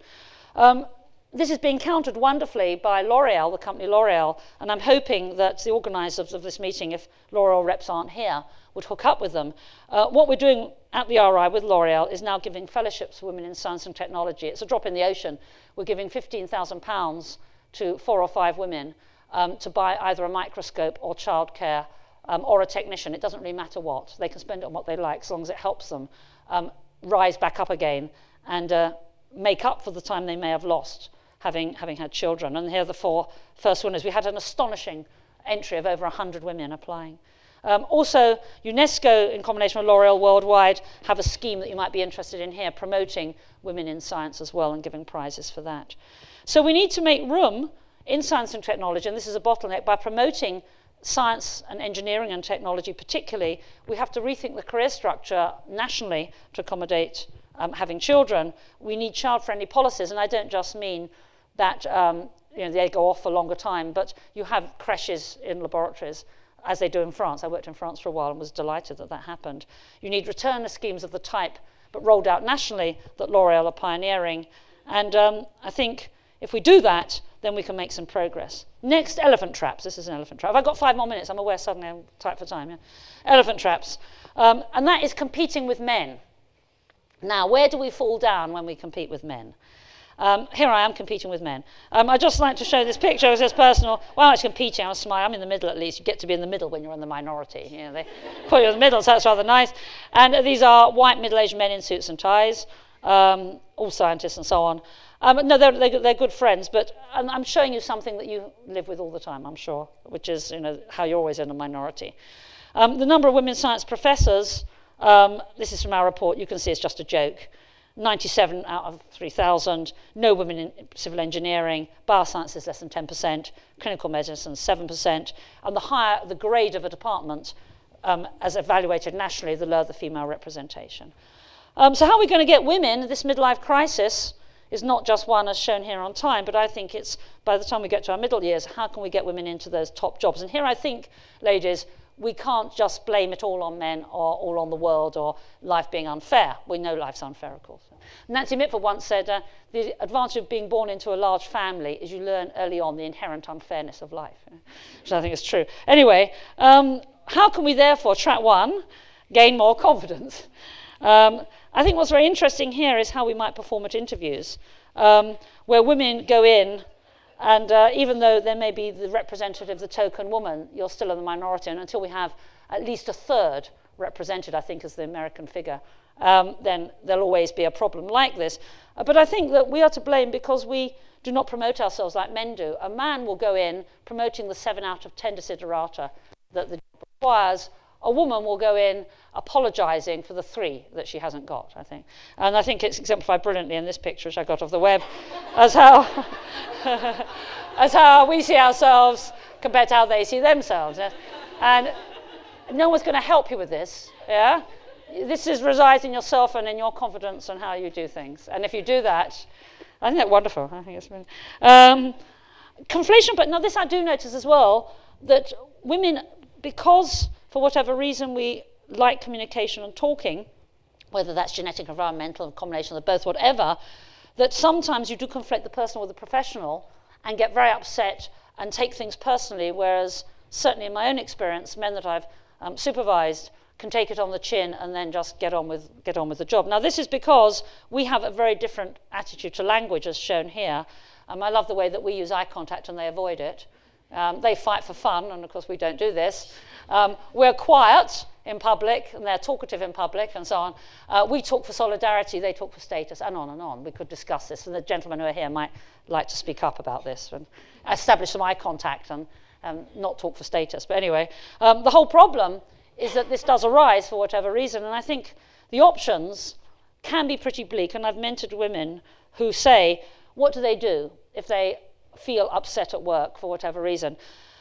Speaker 3: This is being countered wonderfully by L'Oreal, the company L'Oreal, and I'm hoping that the organisers of this meeting, if L'Oreal reps aren't here, would hook up with them. What we're doing at the RI with L'Oreal is now giving fellowships for women in science and technology. It's a drop in the ocean. We're giving £15,000 to 4 or 5 women to buy either a microscope or childcare or a technician. It doesn't really matter what. They can spend it on what they like, as long as it helps them rise back up again and make up for the time they may have lost having had children. And here are the 4 first winners. We had an astonishing entry of over 100 women applying. Also, UNESCO, in combination with L'Oreal Worldwide, have a scheme that you might be interested in here, promoting women in science as well and giving prizes for that. So we need to make room in science and technology, and this is a bottleneck, by promoting science and engineering and technology particularly. We have to rethink the career structure nationally to accommodate having children. We need child-friendly policies, and I don't just mean that they go off for a longer time, but you have creches in laboratories, as they do in France. I worked in France for a while and was delighted that that happened. You need returner schemes of the type, but rolled out nationally, that L'Oreal are pioneering. And I think if we do that, then we can make some progress. Next, elephant traps. This is an elephant trap. I've got 5 more minutes. I'm aware suddenly I'm tight for time. Yeah? Elephant traps. And that is competing with men. Now, where do we fall down when we compete with men? Here I am competing with men. I'd just like to show this picture as it's personal. Well, it's competing. I'm smiling. I'm in the middle at least. You get to be in the middle when you're in the minority. You know, they put you in the middle, so that's rather nice. And these are white middle-aged men in suits and ties, all scientists and so on. No, they're good friends, but I'm showing you something that you live with all the time, I'm sure, which is how you're always in a minority. The number of women science professors, this is from our report, you can see it's just a joke. 97 out of 3,000, no women in civil engineering, bioscience is less than 10%, clinical medicine 7%, and the higher the grade of a department, as evaluated nationally, the lower the female representation. So how are we going to get women? This midlife crisis is not just one as shown here on time, but I think it's, by the time we get to our middle years, how can we get women into those top jobs? And here I think, ladies, we can't just blame it all on men or all on the world or life being unfair. We know life's unfair, of course. Nancy Mitford once said, the advantage of being born into a large family is you learn early on the inherent unfairness of life, which I think is true. Anyway, how can we therefore, track 1, gain more confidence? I think what's very interesting here is how we might perform at interviews, where women go in, and even though there may be the representative, the token woman, you're still in the minority, and until we have at least a third represented, I think is the American figure, then there'll always be a problem like this. But I think that we are to blame because we do not promote ourselves like men do. A man will go in promoting the 7 out of 10 desiderata that the job requires. A woman will go in apologising for the 3 that she hasn't got, I think. And I think it's exemplified brilliantly in this picture, which I got off the web, as how, as how we see ourselves compared to how they see themselves. Yeah? And no one's going to help you with this. Yeah? This resides in yourself and in your confidence and how you do things. And if you do that, I think that's wonderful. I think it's really, conflation, but now this I do notice as well, that women, because for whatever reason we like communication and talking, whether that's genetic, environmental, a combination of both, whatever, that sometimes you do conflate the personal with the professional and get very upset and take things personally, whereas certainly in my own experience, men that I've supervised can take it on the chin and then just get on with the job. Now this is because we have a very different attitude to language, as shown here. I love the way that we use eye contact and they avoid it. They fight for fun, and of course we don't do this. We're quiet in public, and they're talkative in public, and so on. We talk for solidarity, they talk for status, and on and on. We could discuss this, and the gentlemen who are here might like to speak up about this and establish some eye contact and not talk for status. But anyway, the whole problem is that this does arise for whatever reason, and I think the options can be pretty bleak, and I've mentored women who say, what do they do if they feel upset at work for whatever reason?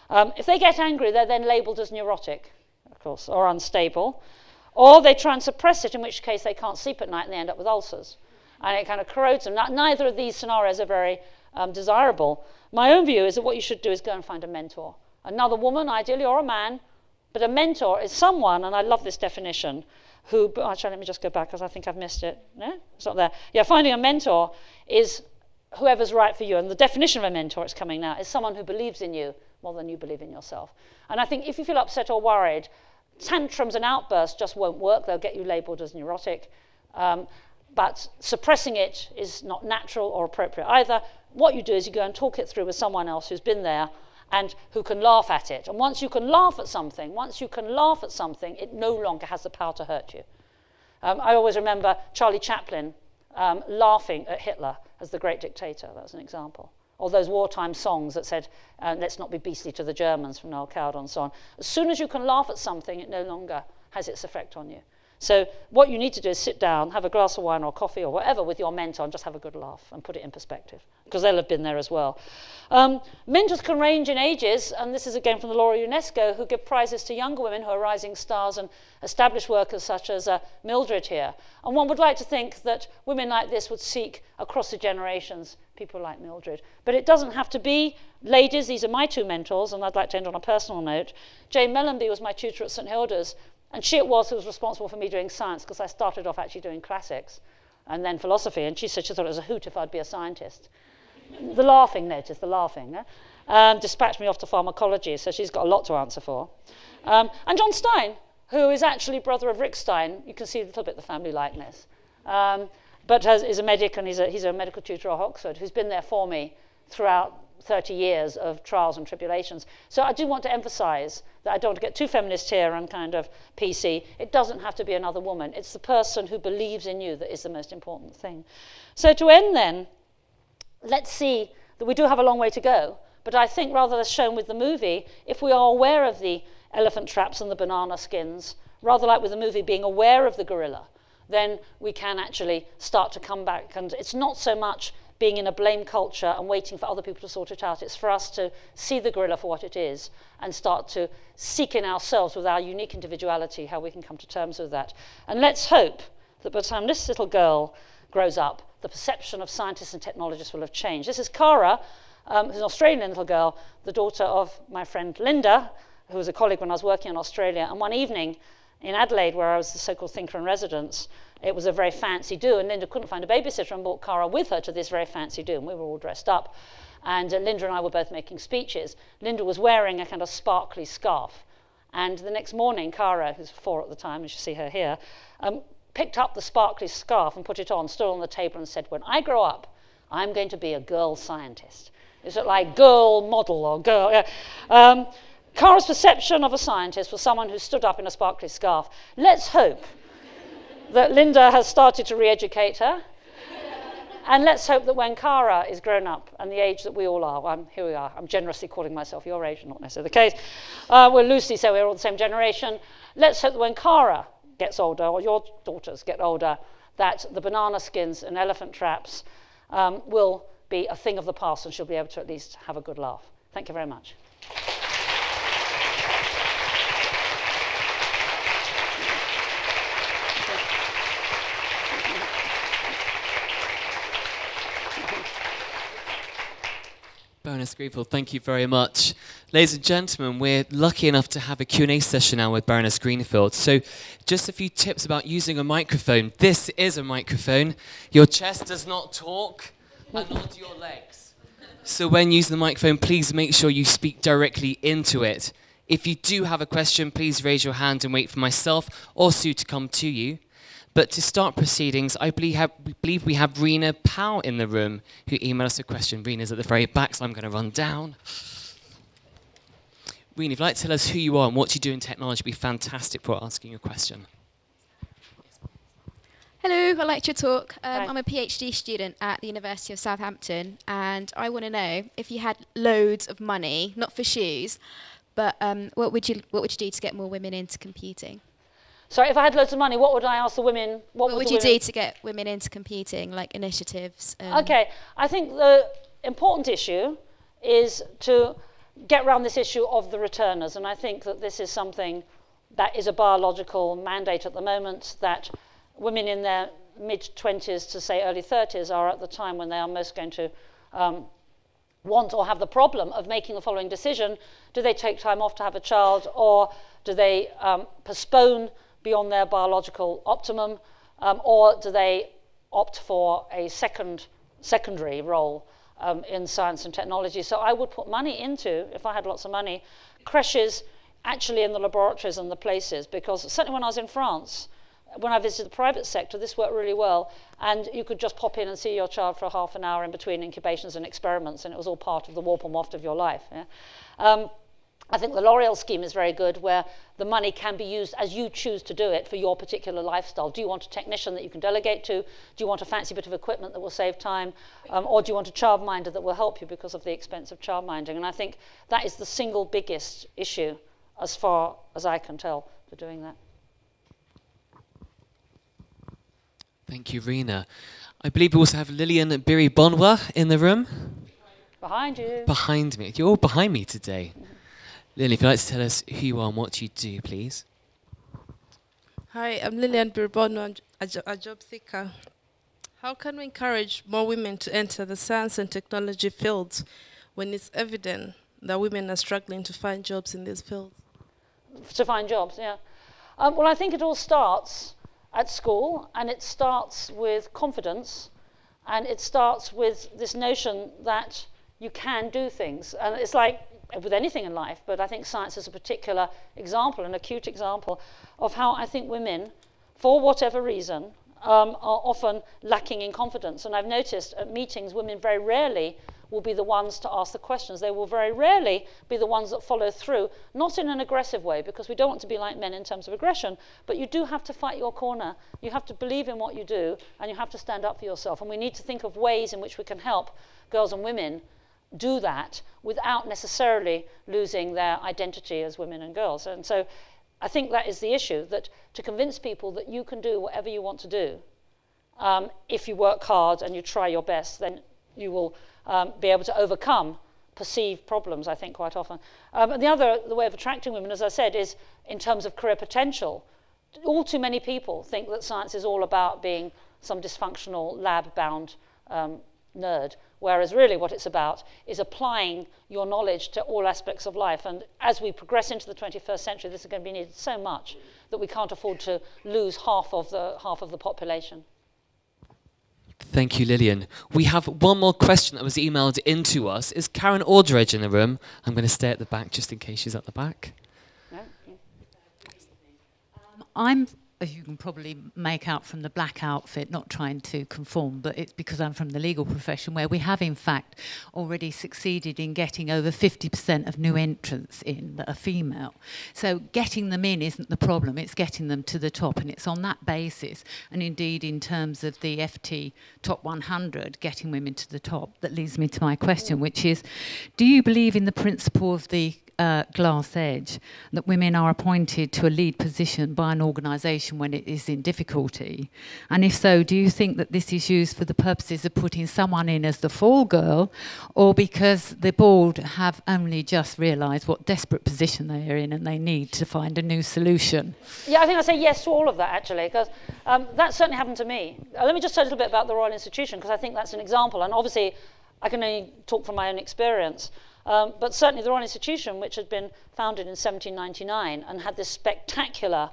Speaker 3: If they get angry, they're then labelled as neurotic, of course, or unstable. Or they try and suppress it, in which case they can't sleep at night and they end up with ulcers. And it kind of corrodes them. Now, neither of these scenarios are very desirable. My own view is that what you should do is go and find a mentor. Another woman, ideally, or a man. But a mentor is someone, and I love this definition, who, actually, let me just go back because I think I've missed it. No? It's not there. Yeah, finding a mentor is whoever's right for you. And the definition of a mentor, it's coming now, is someone who believes in you more than you believe in yourself. And I think if you feel upset or worried, tantrums and outbursts just won't work. They'll get you labelled as neurotic. But suppressing it is not natural or appropriate either. What you do is you go and talk it through with someone else who's been there and who can laugh at it. And once you can laugh at something, it no longer has the power to hurt you. I always remember Charlie Chaplin laughing at Hitler as the great dictator. That was an example. Or those wartime songs that said, let's not be beastly to the Germans from Noel Coward and so on. As soon as you can laugh at something, it no longer has its effect on you. So what you need to do is sit down, have a glass of wine or coffee or whatever with your mentor and just have a good laugh and put it in perspective, because they'll have been there as well. Mentors can range in ages, and this is again from the law of UNESCO, who give prizes to younger women who are rising stars and established workers such as Mildred here. And one would like to think that women like this would seek across the generations people like Mildred. But it doesn't have to be. Ladies, these are my two mentors, and I'd like to end on a personal note. Jane Mellenby was my tutor at St Hilda's. And she it was who was responsible for me doing science, because I started off actually doing classics and then philosophy. And she said she thought it was a hoot if I'd be a scientist. The laughing, notice, the laughing. Dispatched me off to pharmacology, so she's got a lot to answer for. And John Stein, who is actually brother of Rick Stein. You can see a little bit the family likeness. But is a medic, and he's a medical tutor at Oxford, who's been there for me throughout 30 years of trials and tribulations. So I do want to emphasize that I don't want to get too feminist here and kind of PC. It doesn't have to be another woman. It's the person who believes in you that is the most important thing. So to end then, let's see that we do have a long way to go. But I think rather as shown with the movie, if we are aware of the elephant traps and the banana skins, rather like with the movie being aware of the gorilla, then we can actually start to come back. And it's not so much being in a blame culture and waiting for other people to sort it out. It's for us to see the gorilla for what it is and start to seek in ourselves with our unique individuality how we can come to terms with that. And let's hope that by the time this little girl grows up, the perception of scientists and technologists will have changed. This is Cara, who's an Australian little girl, the daughter of my friend Linda, who was a colleague when I was working in Australia. And one evening in Adelaide, where I was the so-called thinker in residence, it was a very fancy do, and Linda couldn't find a babysitter and brought Cara with her to this very fancy do, and we were all dressed up. And Linda and I were both making speeches. Linda was wearing a kind of sparkly scarf. And the next morning, Cara, who's 4 at the time, as you see her here, picked up the sparkly scarf and put it on, stood on the table and said, when I grow up, I'm going to be a girl scientist. Is it like girl model or girl? Yeah. Cara's perception of a scientist was someone who stood up in a sparkly scarf. Let's hope that Linda has started to re-educate her. And let's hope that when Cara is grown up and the age that we all are, here we are, I'm generously calling myself your age, not necessarily the case. We'll loosely say we're all the same generation. Let's hope that when Cara gets older, or your daughters get older, that the banana skins and elephant traps will be a thing of the past, and she'll be able to at least have a good laugh. Thank you very much.
Speaker 4: Baroness Greenfield, thank you very much. Ladies and gentlemen, we're lucky enough to have a Q&A session now with Baroness Greenfield. So just a few tips about using a microphone. This is a microphone. Your chest does not talk, and nor do your legs. So when using the microphone, please make sure you speak directly into it. If you do have a question, please raise your hand and wait for myself or Sue to come to you. But to start proceedings, I believe we have Rena Powell in the room who emailed us a question. Rena's at the very back, so I'm going to run down. Rena, if you'd like to tell us who you are and what you do in technology, it'd be fantastic for asking your question.
Speaker 5: Hello, I liked your talk. I'm a PhD student at the University of Southampton, and I want to know if you had loads of money, not for shoes, but what would you do to get more women into computing?
Speaker 3: Sorry, if I had loads of money, what would I ask the women?
Speaker 5: What would you do to get women into computing, like initiatives?
Speaker 3: Okay, I think the important issue is to get around this issue of the returners. And I think that this is something that is a biological mandate at the moment, that women in their mid-20s to, say, early 30s are at the time when they are most going to want or have the problem of making the following decision. Do they take time off to have a child, or do they postpone beyond their biological optimum, or do they opt for a secondary role in science and technology? So I would put money into, if I had lots of money, creches actually in the laboratories and the places, because certainly when I was in France, when I visited the private sector, this worked really well, and you could just pop in and see your child for half an hour in between incubations and experiments, and it was all part of the warp and waft of your life. Yeah? I think the L'Oreal scheme is very good, where the money can be used as you choose to do it for your particular lifestyle. Do you want a technician that you can delegate to? Do you want a fancy bit of equipment that will save time? Or do you want a childminder that will help you because of the expense of childminding? And I think that is the single biggest issue, as far as I can tell, for doing that.
Speaker 4: Thank you, Rena. I believe we also have Lillian Berry-Bonwa in the room.
Speaker 3: Behind you.
Speaker 4: Behind me. You're all behind me today. Lillian, if you'd like to tell us who you are and what you do, please.
Speaker 6: Hi, I'm Lillian Berry-Bonwa. I'm a job seeker. How can we encourage more women to enter the science and technology fields when it's evident that women are struggling to find jobs in these fields?
Speaker 3: To find jobs, yeah. Well, I think it all starts at school, and it starts with confidence, and it starts with this notion that you can do things. And it's like with anything in life, but I think science is a particular example, an acute example of how I think women, for whatever reason, are often lacking in confidence. And I've noticed at meetings, women very rarely will be the ones to ask the questions. They will very rarely be the ones that follow through, not in an aggressive way, because we don't want to be like men in terms of aggression, but you do have to fight your corner. You have to believe in what you do, and you have to stand up for yourself. And we need to think of ways in which we can help girls and women do that without necessarily losing their identity as women and girls. And so I think that is the issue, that to convince people that you can do whatever you want to do, if you work hard and you try your best, then you will be able to overcome perceived problems, I think, quite often. And the way of attracting women, as I said, is in terms of career potential. All too many people think that science is all about being some dysfunctional, lab-bound nerd, whereas really what it's about is applying your knowledge to all aspects of life. And as we progress into the 21st century, this is going to be needed so much that we can't afford to lose half of the population.
Speaker 4: Thank you, Lillian. We have one more question that was emailed into us. Is Karen Aldridge in the room? I'm going to stay at the back just in case she's at the back.
Speaker 3: No?
Speaker 7: I'm, as you can probably make out from the black outfit, not trying to conform, but it's because I'm from the legal profession, where we have in fact already succeeded in getting over 50% of new entrants in that are female. So getting them in isn't the problem, it's getting them to the top, and it's on that basis, and indeed in terms of the FT top 100, getting women to the top, that leads me to my question, which is, do you believe in the principle of the glass edge, that women are appointed to a lead position by an organisation when it is in difficulty? And if so, do you think that this is used for the purposes of putting someone in as the fall girl, or because the board have only just realised what desperate position they are in and they need to find a new solution?
Speaker 3: Yeah, I think I'd say yes to all of that, actually, because that certainly happened to me. Let me just say a little bit about the Royal Institution, because I think that's an example, and obviously I can only talk from my own experience. But certainly the Royal Institution, which had been founded in 1799 and had this spectacular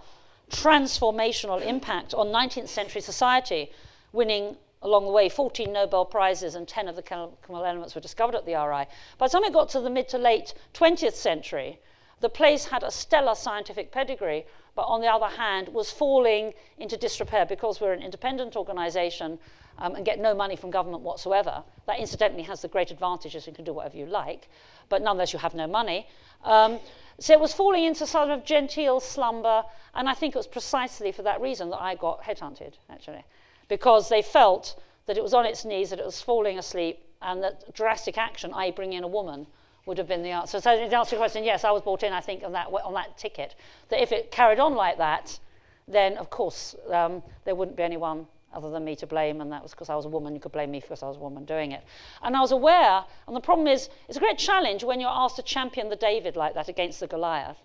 Speaker 3: transformational impact on 19th century society, winning along the way 14 Nobel Prizes and 10 of the chemical elements were discovered at the RI. By the time it got to the mid to late 20th century, the place had a stellar scientific pedigree, but on the other hand was falling into disrepair because we're an independent organisation and get no money from government whatsoever. That incidentally has the great advantage is you can do whatever you like, but nonetheless you have no money. So it was falling into sort of genteel slumber, and I think it was precisely for that reason that I got headhunted, actually, because they felt that it was on its knees, that it was falling asleep, and that drastic action, i.e. bringing in a woman, would have been the answer. So to answer your question, yes, I was brought in, I think, on that ticket, that if it carried on like that, then of course there wouldn't be anyone other than me to blame, and that was because I was a woman. You could blame me because I was a woman doing it. And I was aware, and the problem is, it's a great challenge when you're asked to champion the David like that against the Goliath.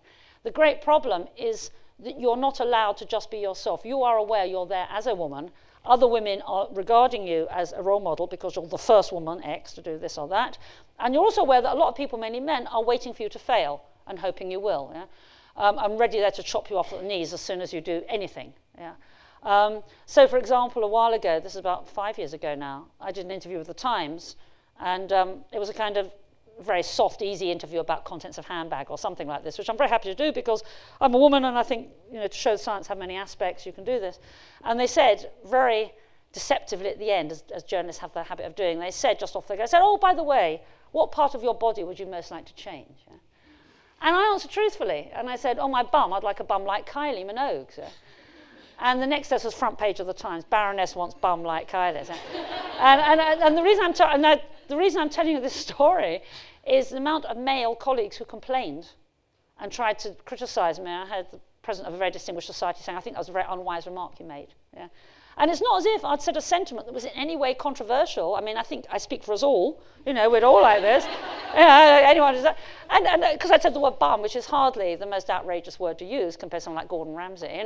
Speaker 3: The great problem is that you're not allowed to just be yourself. You are aware you're there as a woman. Other women are regarding you as a role model because you're the first woman, X, to do this or that. And you're also aware that a lot of people, mainly men, are waiting for you to fail and hoping you will. Yeah? I'm ready there to chop you off at the knees as soon as you do anything. Yeah? So, for example, a while ago, this is about 5 years ago now, I did an interview with the Times, and it was a kind of very soft, easy interview about contents of handbag or something like this, which I'm very happy to do because I'm a woman and I think, to show science have many aspects, you can do this. And they said, very deceptively at the end, as journalists have the habit of doing, they said just off the go, oh, by the way, what part of your body would you most like to change? Yeah? And I answered truthfully, and I said, oh, my bum, I'd like a bum like Kylie Minogue. So. And the next test was front page of the Times, Baroness wants bum like Kylie. So. and the reason I'm telling you this story is the amount of male colleagues who complained and tried to criticize me. I had the president of a very distinguished society saying, I think that was a very unwise remark you made. Yeah? And it's not as if I'd said a sentiment that was in any way controversial. I mean, I think I speak for us all. We're all like this. Anyone does that. And because I said the word bum, which is hardly the most outrageous word to use compared to someone like Gordon Ramsay,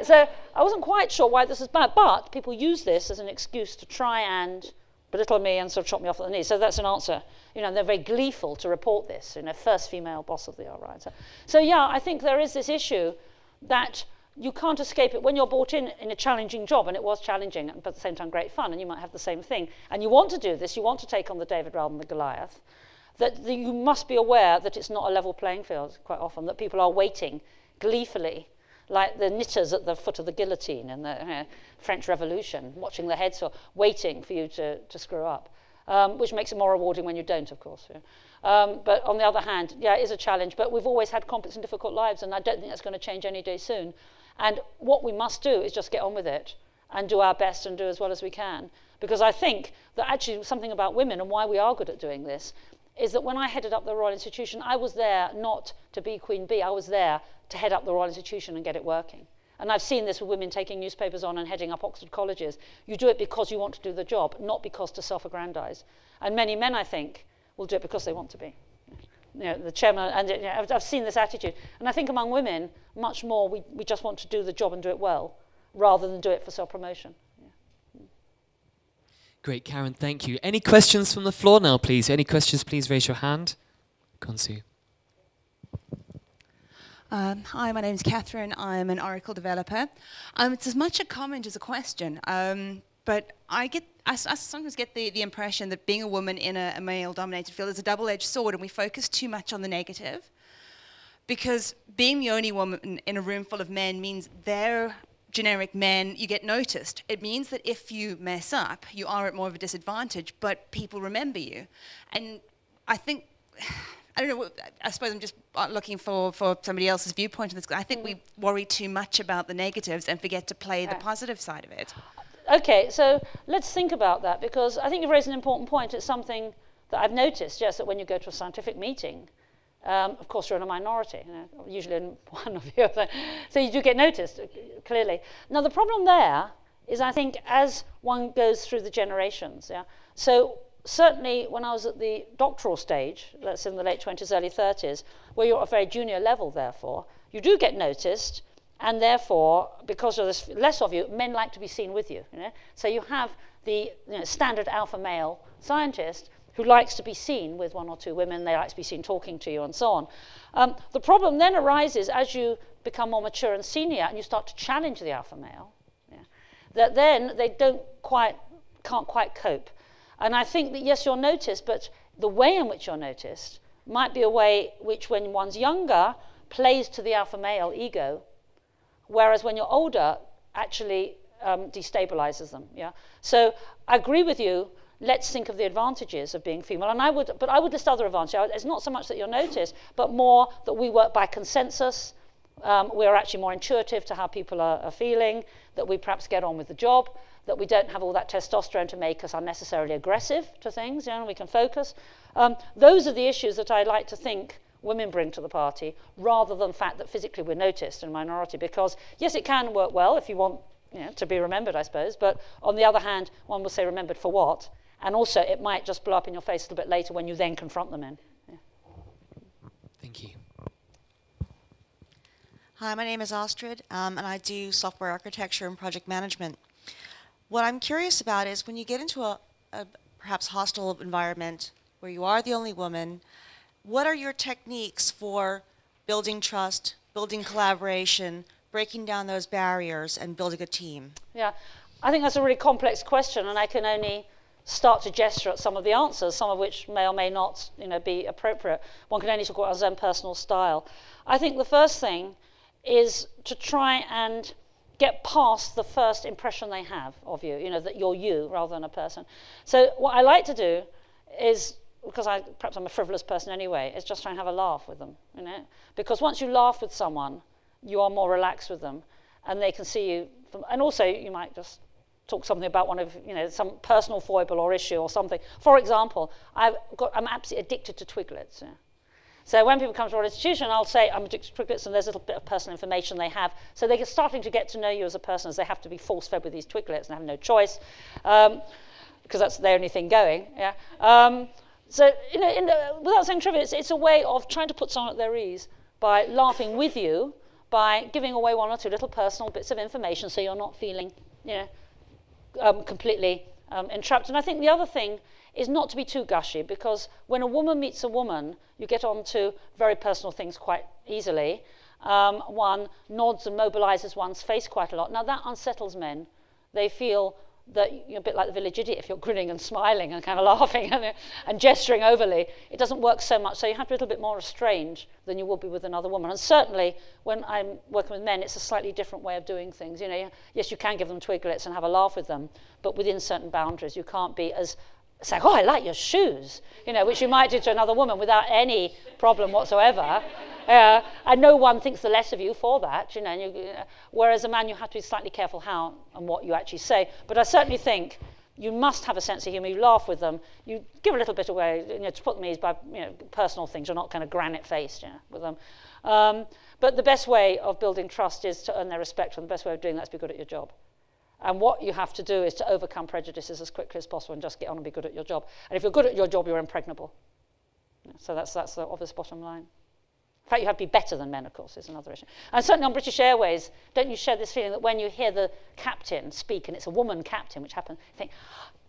Speaker 3: So I wasn't quite sure why this was bad, but people use this as an excuse to try and belittle me and sort of chop me off at the knees. So that's an answer. They're very gleeful to report this. First female boss of the RI. So yeah, I think there is this issue that you can't escape it when you're brought in a challenging job, and it was challenging, but at the same time great fun, and you might have the same thing. And you want to do this, you want to take on the David rather than the Goliath, that you must be aware that it's not a level playing field quite often, that people are waiting gleefully, like the knitters at the foot of the guillotine in the French Revolution, watching their heads, waiting for you to screw up, which makes it more rewarding when you don't, of course. Yeah. But on the other hand, yeah, it is a challenge, but we've always had complex and difficult lives, and I don't think that's going to change any day soon. And what we must do is just get on with it and do our best and do as well as we can. Because I think that actually something about women and why we are good at doing this is that when I headed up the Royal Institution, I was there not to be Queen Bee, I was there to head up the Royal Institution and get it working. And I've seen this with women taking newspapers on and heading up Oxford colleges. You do it because you want to do the job, not because to self-aggrandize. And many men, I think, will do it because they want to be. The chairman, and I've seen this attitude. And I think among women, much more, we just want to do the job and do it well, rather than do it for self-promotion. Yeah.
Speaker 4: Great, Karen, thank you. Any questions from the floor now, please? Any questions, please raise your hand. Kansu.
Speaker 8: Hi, my name is Catherine. I'm an Oracle developer. It's as much a comment as a question, but I sometimes get the impression that being a woman in a male-dominated field is a double-edged sword, and we focus too much on the negative. Because being the only woman in a room full of men means they're generic men, you get noticed. It means that if you mess up, you are at more of a disadvantage, but people remember you. And I think, I don't know, I suppose I'm just looking for somebody else's viewpoint on this. I think we worry too much about the negatives and forget to play the positive side of it.
Speaker 3: Okay, so let's think about that, because I think you've raised an important point. It's something that I've noticed, yes, that when you go to a scientific meeting, of course you're in a minority, usually in one of you, so you do get noticed, clearly. Now the problem there is, I think, as one goes through the generations, yeah. So certainly when I was at the doctoral stage, that's in the late 20s, early 30s, where you're at a very junior level, therefore, you do get noticed, and therefore, because there's less of you, men like to be seen with you. So you have the standard alpha male scientist who likes to be seen with one or two women, they like to be seen talking to you, and so on. The problem then arises as you become more mature and senior, and you start to challenge the alpha male, that then they can't quite cope. And I think that, yes, you're noticed, but the way in which you're noticed might be a way which, when one's younger, plays to the alpha male ego, whereas when you're older, actually destabilizes them. Yeah. So I agree with you. Let's think of the advantages of being female, and I would list other advantages. It's not so much that you're noticed, but more that we work by consensus. We're actually more intuitive to how people are feeling. That we perhaps get on with the job. That we don't have all that testosterone to make us unnecessarily aggressive to things. We can focus. Those are the issues that I like to think women bring to the party, rather than the fact that physically we're noticed in minority. Because yes, it can work well if you want to be remembered, I suppose. But on the other hand, one will say remembered for what? And also, it might just blow up in your face a little bit later when you then confront them in. Yeah.
Speaker 4: Thank you.
Speaker 9: Hi, my name is Astrid, and I do software architecture and project management. What I'm curious about is when you get into a perhaps hostile environment where you are the only woman, what are your techniques for building trust, building collaboration, breaking down those barriers, and building a team?
Speaker 3: Yeah, I think that's a really complex question, and I can only start to gesture at some of the answers, some of which may or may not be appropriate. One can only talk about one's own personal style. I think the first thing is to try and get past the first impression they have of you, that you're you rather than a person. So what I like to do is, because perhaps I'm a frivolous person anyway, is just try and have a laugh with them, Because once you laugh with someone, you are more relaxed with them, and they can see you. And also, you might just talk something about one of, some personal foible or issue or something. For example, I'm absolutely addicted to Twiglets. Yeah. So when people come to our institution, I'll say, I'm addicted to Twiglets, and there's a little bit of personal information they have. So they're starting to get to know you as a person, as they have to be force-fed with these Twiglets and have no choice, because that's the only thing going. Yeah. So, without saying trivial, it's a way of trying to put someone at their ease by laughing with you, by giving away one or two little personal bits of information so you're not feeling, completely entrapped. And I think the other thing is not to be too gushy, because when a woman meets a woman, you get onto very personal things quite easily. One nods and mobilizes one's face quite a lot. Now, that unsettles men. They feel that you're a bit like the village idiot if you're grinning and smiling and kind of laughing and gesturing overly. It doesn't work so much, so you have to be a little bit more restrained than you would be with another woman. And certainly, when I'm working with men, it's a slightly different way of doing things. Yes, you can give them Twiglets and have a laugh with them, but within certain boundaries. You can't be as saying, oh, I like your shoes, which you might do to another woman without any problem whatsoever. And no one thinks the less of you for that, whereas a man, you have to be slightly careful how and what you actually say. But I certainly think you must have a sense of humour. You laugh with them. You give a little bit away, to put them at ease by personal things. You're not kind of granite-faced with them. But the best way of building trust is to earn their respect, and the best way of doing that is to be good at your job. And what you have to do is to overcome prejudices as quickly as possible and just get on and be good at your job. And if you're good at your job, you're impregnable. So that's the obvious bottom line. In fact, you have to be better than men, of course, is another issue. And certainly on British Airways, don't you share this feeling that when you hear the captain speak, and it's a woman captain, which happens, you think,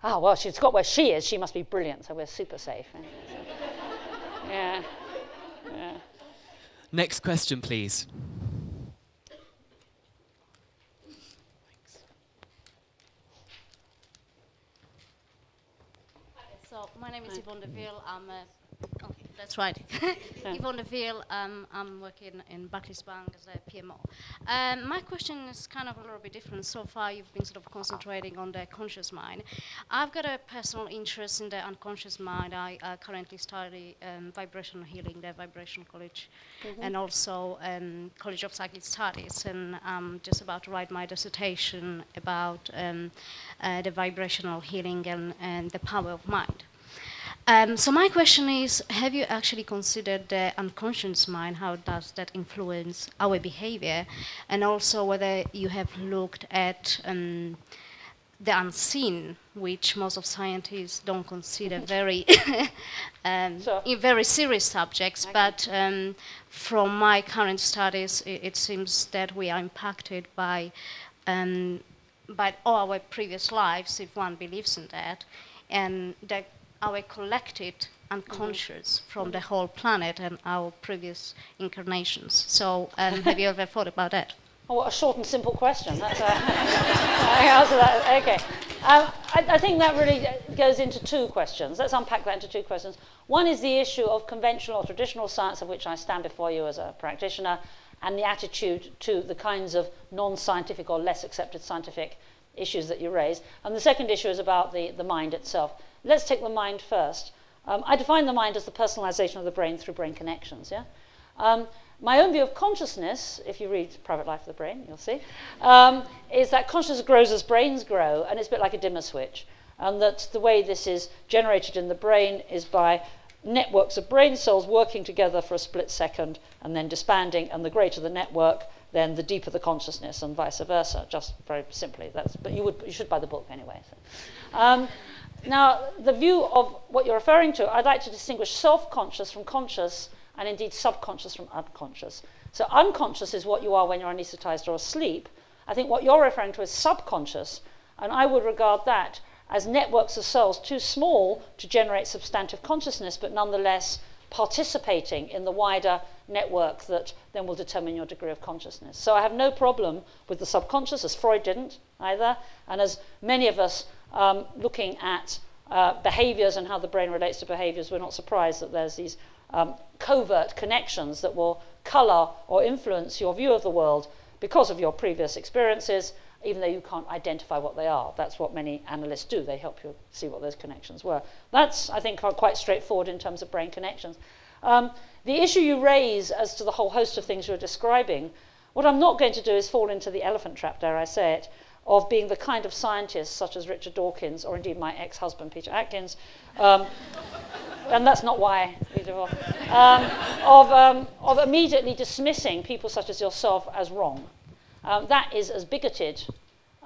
Speaker 3: oh, well, she's got where she is, she must be brilliant, so we're super safe. Yeah.
Speaker 4: Next question, please.
Speaker 10: So my name is Yvonne Deville. That's right. Yvonne Deville. I'm working in Barclays Bank as a PMO. My question is kind of a little bit different. So far, you've been sort of concentrating on the conscious mind. I've got a personal interest in the unconscious mind. I currently study vibrational healing, the Vibration College, and also College of Psychic Studies. And I'm just about to write my dissertation about the vibrational healing and the power of mind. So my question is, have you actually considered the unconscious mind? How does that influence our behavior? And also whether you have looked at the unseen, which most of scientists don't consider very very serious subjects. But from my current studies, it seems that we are impacted by all our previous lives, if one believes in that, and that our collected unconscious from the whole planet and our previous incarnations. So have you ever thought about that?
Speaker 3: Oh, what a short and simple question. That's I answer that. Okay. I think that really goes into two questions. Let's unpack that into two questions. One is the issue of conventional or traditional science, of which I stand before you as a practitioner, and the attitude to the kinds of non-scientific or less accepted scientific issues that you raise. And the second issue is about the mind itself. Let's take the mind first. I define the mind as the personalization of the brain through brain connections. Yeah. My own view of consciousness, if you read Private Life of the Brain, you'll see, is that consciousness grows as brains grow, and it's a bit like a dimmer switch. And that the way this is generated in the brain is by networks of brain cells working together for a split second and then disbanding, and the greater the network, then the deeper the consciousness, and vice versa, just very simply. But you should buy the book anyway. So. Now, the view of what you're referring to, I'd like to distinguish self-conscious from conscious, and indeed subconscious from unconscious. So unconscious is what you are when you're anesthetized or asleep. I think what you're referring to is subconscious, and I would regard that as networks of cells too small to generate substantive consciousness, but nonetheless participating in the wider network that then will determine your degree of consciousness. So I have no problem with the subconscious, as Freud didn't either, and as many of us looking at behaviors and how the brain relates to behaviors, we're not surprised that there's these covert connections that will color or influence your view of the world because of your previous experiences, even though you can't identify what they are. That's what many analysts do. They help you see what those connections were. That's, I think, quite straightforward in terms of brain connections. The issue you raise as to the whole host of things you're describing, what I'm not going to do is fall into the elephant trap, dare I say it, of being the kind of scientist such as Richard Dawkins, or indeed my ex-husband Peter Atkins, and that's not why we divorced, of immediately dismissing people such as yourself as wrong. That is as bigoted.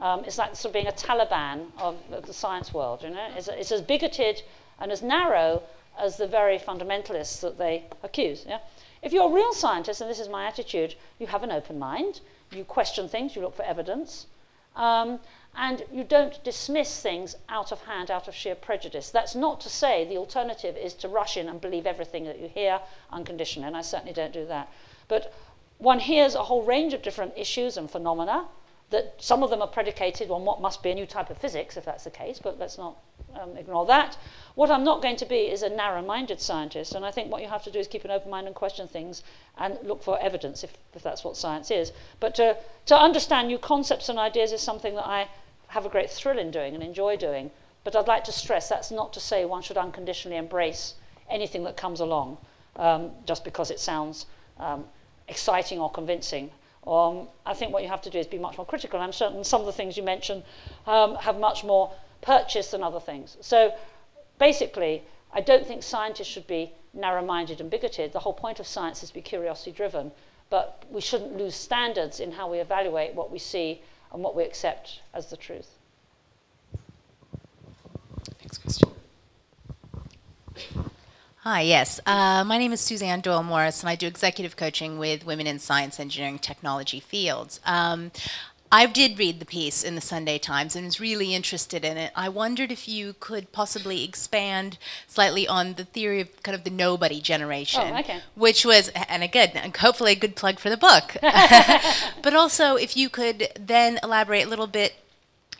Speaker 3: It's like sort of being a Taliban of the science world. You know, it's as bigoted and as narrow as the very fundamentalists that they accuse. Yeah? If you're a real scientist, and this is my attitude, you have an open mind. You question things. You look for evidence. And you don't dismiss things out of hand, out of sheer prejudice. That's not to say the alternative is to rush in and believe everything that you hear unconditionally, and I certainly don't do that. But one hears a whole range of different issues and phenomena, that some of them are predicated on what must be a new type of physics, if that's the case, but let's not ignore that. What I'm not going to be is a narrow-minded scientist, and I think what you have to do is keep an open mind and question things and look for evidence, if that's what science is. But to understand new concepts and ideas is something that I have a great thrill in doing and enjoy doing. But I'd like to stress that's not to say one should unconditionally embrace anything that comes along just because it sounds exciting or convincing. I think what you have to do is be much more critical. I'm certain some of the things you mentioned have much more purchase than other things. So basically, I don't think scientists should be narrow-minded and bigoted. The whole point of science is to be curiosity-driven, but we shouldn't lose standards in how we evaluate what we see and what we accept as the truth.
Speaker 11: Next question. Hi, yes. My name is Suzanne Doyle-Morris, and I do executive coaching with women in science, engineering, technology fields. I did read the piece in the Sunday Times and was really interested in it. I wondered if you could possibly expand slightly on the theory of kind of the nobody generation, which was, and hopefully a good plug for the book. But also, if you could then elaborate a little bit,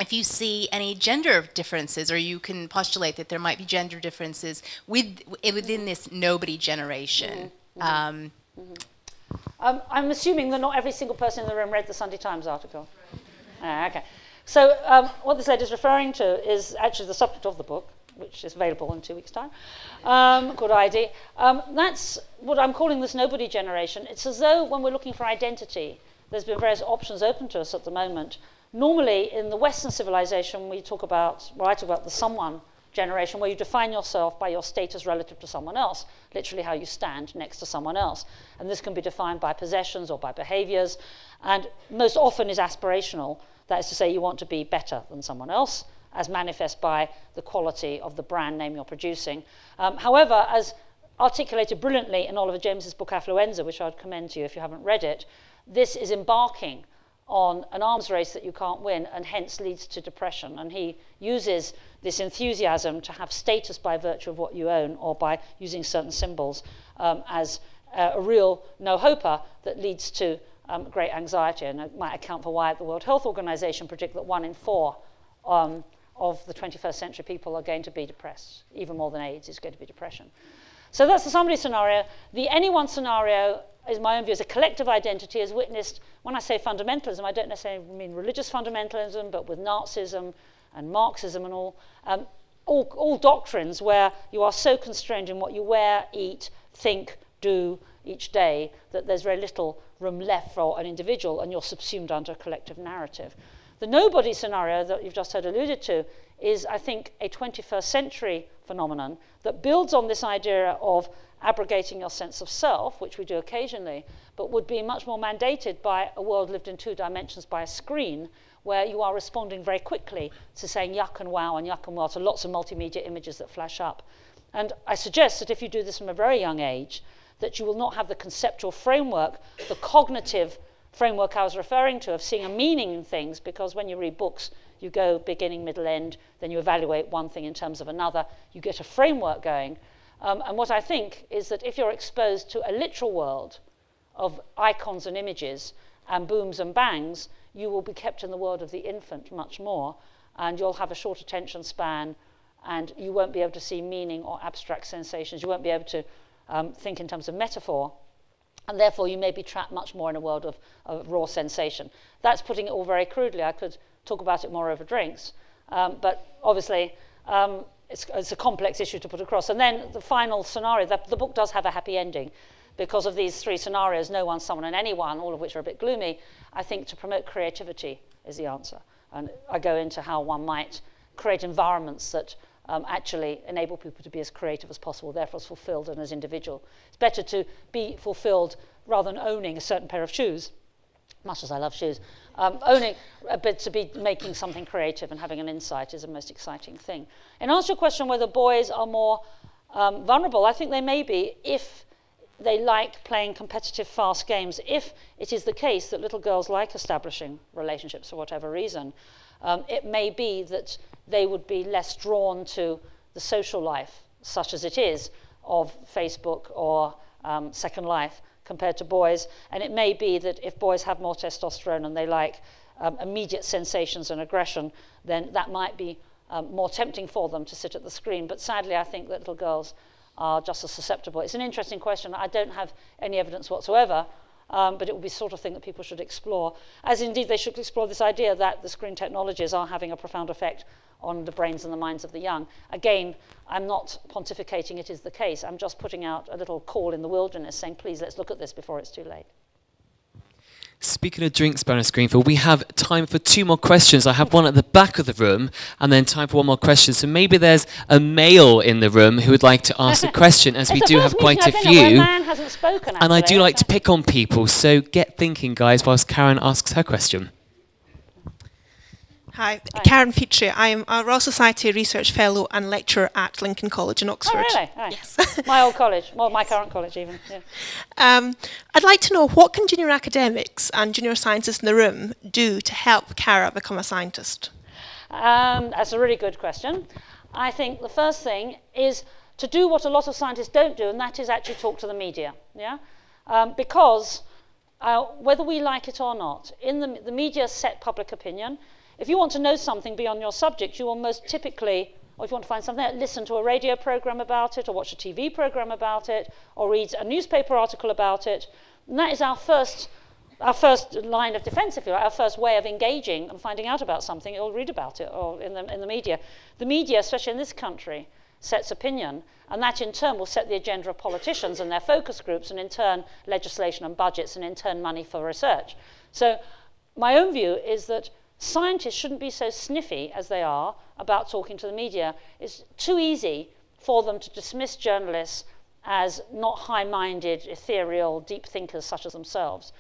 Speaker 11: if you see any gender differences, or you can postulate that there might be gender differences within this nobody generation.
Speaker 3: I'm assuming that not every single person in the room read the Sunday Times article. Okay. So what this lady is referring to is actually the subject of the book, which is available in 2 weeks' time, called ID. That's what I'm calling this nobody generation. It's as though when we're looking for identity, there's been various options open to us at the moment. Normally, in the Western civilization, I talk about the someone generation, where you define yourself by your status relative to someone else, literally how you stand next to someone else. And this can be defined by possessions or by behaviors, and most often is aspirational. That is to say, you want to be better than someone else, as manifest by the quality of the brand name you're producing. However, as articulated brilliantly in Oliver James's book Affluenza, which I'd commend to you if you haven't read it, this is embarking on an arms race that you can't win, and hence leads to depression. And he uses this enthusiasm to have status by virtue of what you own, or by using certain symbols, as a real no-hoper that leads to great anxiety. And it might account for why the World Health Organization predict that 1 in 4 of the 21st century people are going to be depressed. Even more than AIDS is going to be depression. So that's the somebody scenario. The anyone scenario, is my own view, is a collective identity as witnessed. When I say fundamentalism, I don't necessarily mean religious fundamentalism, but with Nazism and Marxism and all doctrines where you are so constrained in what you wear, eat, think, do each day that there's very little room left for an individual, and you're subsumed under a collective narrative. The nobody scenario that you've just heard alluded to is, I think, a 21st century phenomenon that builds on this idea of abrogating your sense of self, which we do occasionally, but would be much more mandated by a world lived in 2 dimensions by a screen, where you are responding very quickly to saying yuck and wow and yuck and wow to lots of multimedia images that flash up. And I suggest that if you do this from a very young age, that you will not have the conceptual framework, the cognitive framework I was referring to of seeing a meaning in things, because when you read books, you go beginning, middle, end, then you evaluate one thing in terms of another, you get a framework going. And what I think is that if you're exposed to a literal world of icons and images and booms and bangs, you will be kept in the world of the infant much more, and you'll have a short attention span, and you won't be able to see meaning or abstract sensations. You won't be able to think in terms of metaphor, and therefore you may be trapped much more in a world of raw sensation. That's putting it all very crudely. I could talk about it more over drinks, but obviously it's a complex issue to put across. And then the final scenario, the book does have a happy ending. Because of these 3 scenarios, no one, someone, and anyone, all of which are a bit gloomy, I think to promote creativity is the answer. And I go into how one might create environments that actually enable people to be as creative as possible, therefore as fulfilled and as individual. It's better to be fulfilled rather than owning a certain pair of shoes, much as I love shoes. Owning, but to be making something creative and having an insight is the most exciting thing. In answer to your question whether boys are more vulnerable, I think they may be if they like playing competitive, fast games. If it is the case that little girls like establishing relationships for whatever reason, it may be that they would be less drawn to the social life, such as it is, of Facebook or Second Life compared to boys. And it may be that if boys have more testosterone and they like immediate sensations and aggression, then that might be more tempting for them to sit at the screen. But sadly, I think that little girls are just as susceptible. It's an interesting question. I don't have any evidence whatsoever, but it will be the sort of thing that people should explore, as indeed they should explore this idea that the screen technologies are having a profound effect on the brains and the minds of the young. Again, I'm not pontificating it is the case. I'm just putting out a little call in the wilderness saying, please, let's look at this before it's too late.
Speaker 4: Speaking of drinks, Baroness Greenfield, we have time for 2 more questions. I have one at the back of the room and then time for 1 more question. So maybe there's a male in the room who would like to ask a question, as we do have quite a few.
Speaker 3: A man hasn't spoken,
Speaker 4: and I do like to pick on people, so get thinking, guys, whilst Karen asks her question.
Speaker 12: Hi, Karen Petrie. I'm a Royal Society Research Fellow and lecturer at Lincoln College in Oxford.
Speaker 3: Oh, really? Right.
Speaker 12: Yes.
Speaker 3: My old college, well, my current college even. Yeah.
Speaker 12: I'd like to know, what can junior academics and junior scientists in the room do to help Cara become a scientist?
Speaker 3: That's a really good question. I think the first thing is to do what a lot of scientists don't do, and that is actually talk to the media. Yeah? Because whether we like it or not, in the media set public opinion. If you want to know something beyond your subject, you will most typically, or if you want to find something, listen to a radio program about it, or watch a TV program about it, or read a newspaper article about it. And that is our first line of defense, if you like, our first way of engaging and finding out about something, or read about it, or in the media. The media, especially in this country, sets opinion, and that in turn will set the agenda of politicians and their focus groups, and in turn legislation and budgets, and in turn money for research. So my own view is that scientists shouldn't be so sniffy as they are about talking to the media. It's too easy for them to dismiss journalists as not high-minded, ethereal, deep thinkers such as themselves.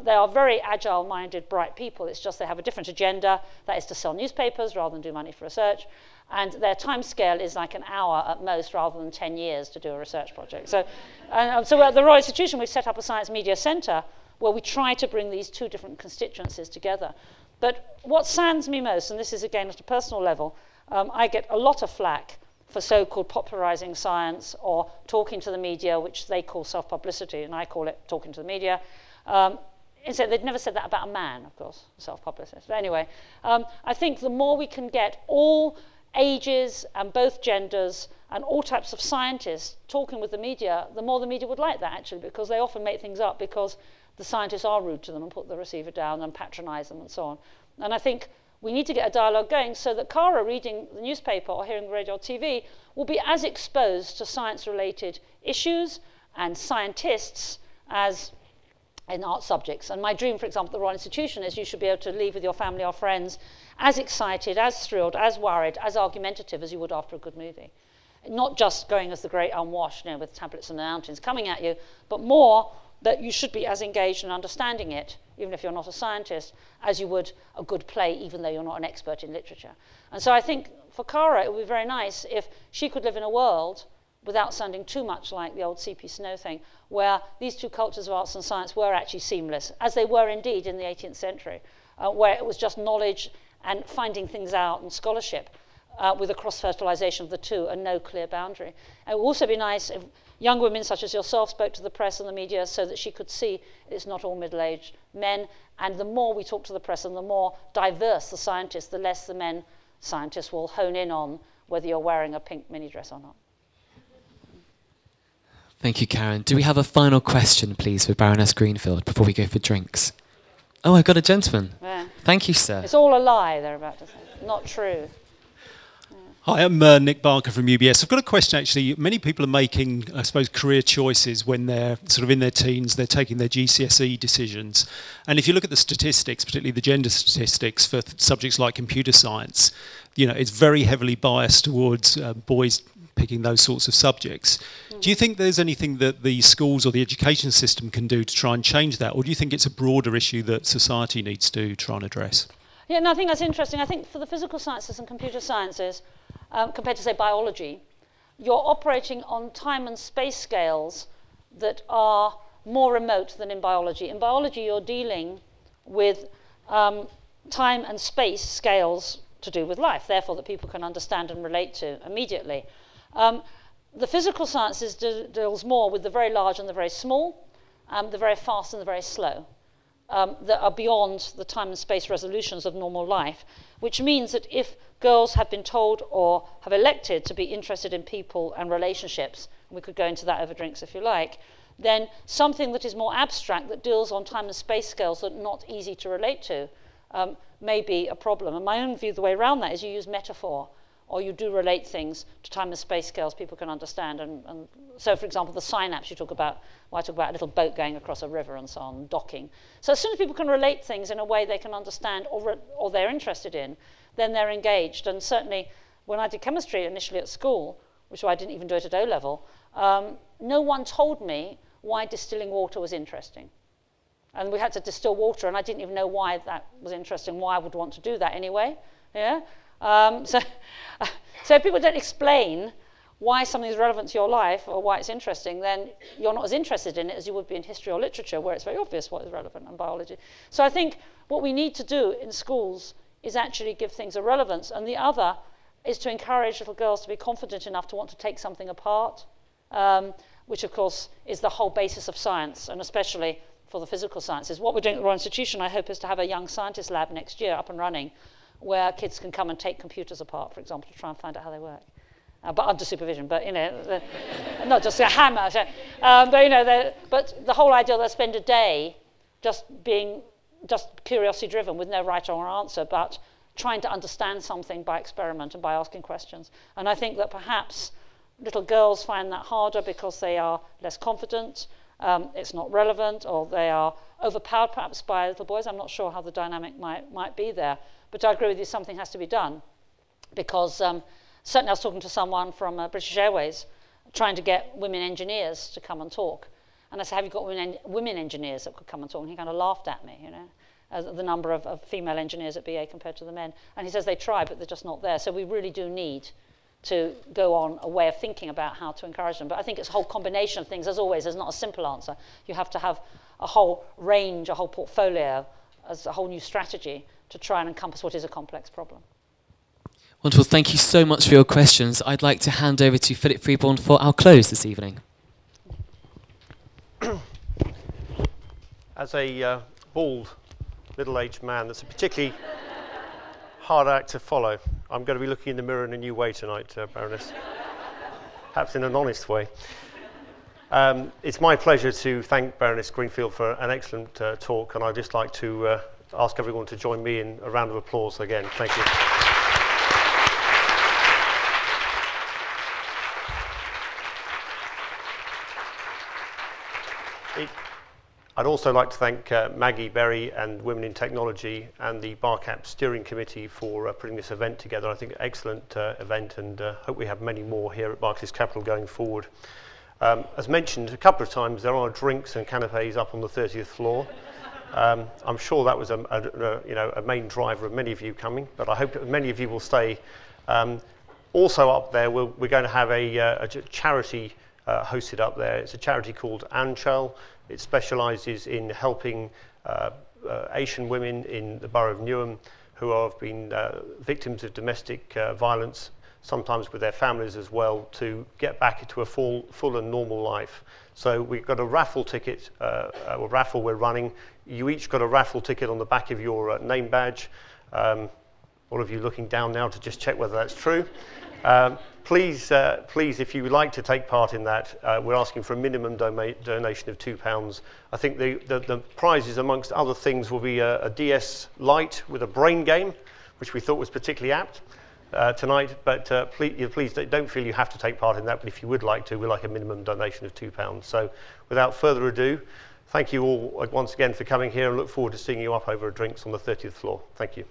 Speaker 3: They are very agile-minded, bright people. It's just they have a different agenda, that is to sell newspapers rather than do money for research. And their time scale is like an hour at most rather than 10 years to do a research project. So at the Royal Institution, we've set up a Science Media Centre where we try to bring these 2 different constituencies together. But what saddens me most, and this is again at a personal level, I get a lot of flack for so-called popularizing science or talking to the media, which they call self-publicity, and I call it talking to the media. So they'd never said that about a man, of course, self-publicist. But anyway, I think the more we can get all ages and both genders and all types of scientists talking with the media, the more the media would like that, actually, because they often make things up because the scientists are rude to them and put the receiver down and patronize them and so on. And I think we need to get a dialogue going so that Cara, reading the newspaper or hearing the radio or TV, will be as exposed to science-related issues and scientists as in art subjects. And my dream, for example, at the Royal Institution is you should be able to leave with your family or friends as excited, as thrilled, as worried, as argumentative as you would after a good movie. Not just going as the great unwashed, with tablets in the mountains coming at you, but more that you should be as engaged in understanding it, even if you're not a scientist, as you would a good play, even though you're not an expert in literature. And so I think for Cara, it would be very nice if she could live in a world, without sounding too much like the old C.P. Snow thing, where these two cultures of arts and science were actually seamless, as they were indeed in the 18th century, where it was just knowledge and finding things out and scholarship with a cross-fertilization of the two and no clear boundary. It would also be nice if young women such as yourself spoke to the press and the media so that she could see it's not all middle-aged men, and the more we talk to the press and the more diverse the scientists, the less the men scientists will hone in on whether you're wearing a pink mini dress or not.
Speaker 4: Thank you, Karen. Do we have a final question, please, for Baroness Greenfield before we go for drinks? Oh, I got a gentleman.
Speaker 3: Yeah.
Speaker 4: Thank you, sir.
Speaker 3: It's all a lie, they're about to say. Not true.
Speaker 13: Hi, I'm Nick Barker from UBS. I've got a question, actually. Many people are making, I suppose, career choices when they're sort of in their teens. They're taking their GCSE decisions. And if you look at the statistics, particularly the gender statistics for subjects like computer science, it's very heavily biased towards boys picking those sorts of subjects. Do you think there's anything that the schools or the education system can do to try and change that? Or do you think it's a broader issue that society needs to try and address?
Speaker 3: Yeah, no, I think that's interesting. I think for the physical sciences and computer sciences, compared to, say, biology, you're operating on time and space scales that are more remote than in biology. In biology, you're dealing with time and space scales to do with life, therefore that people can understand and relate to immediately. The physical sciences deals more with the very large and the very small, the very fast and the very slow, that are beyond the time and space resolutions of normal life, which means that if girls have been told or have elected to be interested in people and relationships, and we could go into that over drinks if you like, then something that is more abstract, that deals on time and space scales that are not easy to relate to, may be a problem. And my own view, the way around that is you use metaphor, or you do relate things to time and space scales people can understand. And so, for example, the synapse you talk about, well, I talk about a little boat going across a river and so on, docking. So as soon as people can relate things in a way they can understand or they're interested in, then they're engaged. And certainly when I did chemistry initially at school, which I didn't even do it at O-level, no one told me why distilling water was interesting. And we had to distill water, and I didn't even know why that was interesting, why I would want to do that anyway. Yeah. So if people don't explain why something is relevant to your life or why it's interesting, then you're not as interested in it as you would be in history or literature, where it's very obvious what is relevant, and biology. So I think what we need to do in schools is actually give things a relevance, and the other is to encourage little girls to be confident enough to want to take something apart, which of course is the whole basis of science, and especially for the physical sciences. What we're doing at the Royal Institution, I hope, is to have a young scientist lab next year up and running, where kids can come and take computers apart, for example, to try and find out how they work. But under supervision, but not just a hammer. But the whole idea, they'll spend a day just curiosity driven with no right or wrong answer, but trying to understand something by experiment and by asking questions. And I think that perhaps little girls find that harder because they are less confident, it's not relevant, or they are overpowered perhaps by little boys. I'm not sure how the dynamic might be there. But I agree with you, something has to be done, because certainly I was talking to someone from British Airways trying to get women engineers to come and talk. And I said, have you got women engineers that could come and talk? And he kind of laughed at me, the number of female engineers at BA compared to the men. And he says they try, but they're just not there. So we really do need to go on a way of thinking about how to encourage them. But I think it's a whole combination of things. As always, there's not a simple answer. You have to have a whole range, a whole portfolio, as a whole new strategy to try and encompass what is a complex problem.
Speaker 4: Wonderful. Thank you so much for your questions. I'd like to hand over to Philip Freeborn for our close this evening.
Speaker 1: As a bald, middle-aged man, that's a particularly hard act to follow. I'm going to be looking in the mirror in a new way tonight, Baroness. Perhaps in an honest way. It's my pleasure to thank Baroness Greenfield for an excellent talk, and I'd just like to ask everyone to join me in a round of applause again. Thank you. I'd also like to thank Maggie Berry and Women in Technology and the BarCap Steering Committee for putting this event together. I think an excellent event, and hope we have many more here at Barclays Capital going forward. As mentioned a couple of times, there are drinks and canapes up on the 30th floor. I'm sure that was a main driver of many of you coming, but I hope that many of you will stay. Also up there, we're going to have a charity hosted up there. It's a charity called Anchal. It specialises in helping Asian women in the borough of Newham who have been victims of domestic violence, sometimes with their families as well, to get back into a full and normal life. So we've got a raffle ticket, a raffle we're running. You each got a raffle ticket on the back of your name badge. All of you looking down now to just check whether that's true. Please, if you would like to take part in that, we're asking for a minimum donation of £2. I think the prizes, amongst other things, will be a DS Lite with a brain game, which we thought was particularly apt tonight. But please don't feel you have to take part in that. But if you would like to, we'd like a minimum donation of £2. So without further ado, thank you all once again for coming here, and look forward to seeing you up over drinks on the 30th floor. Thank you.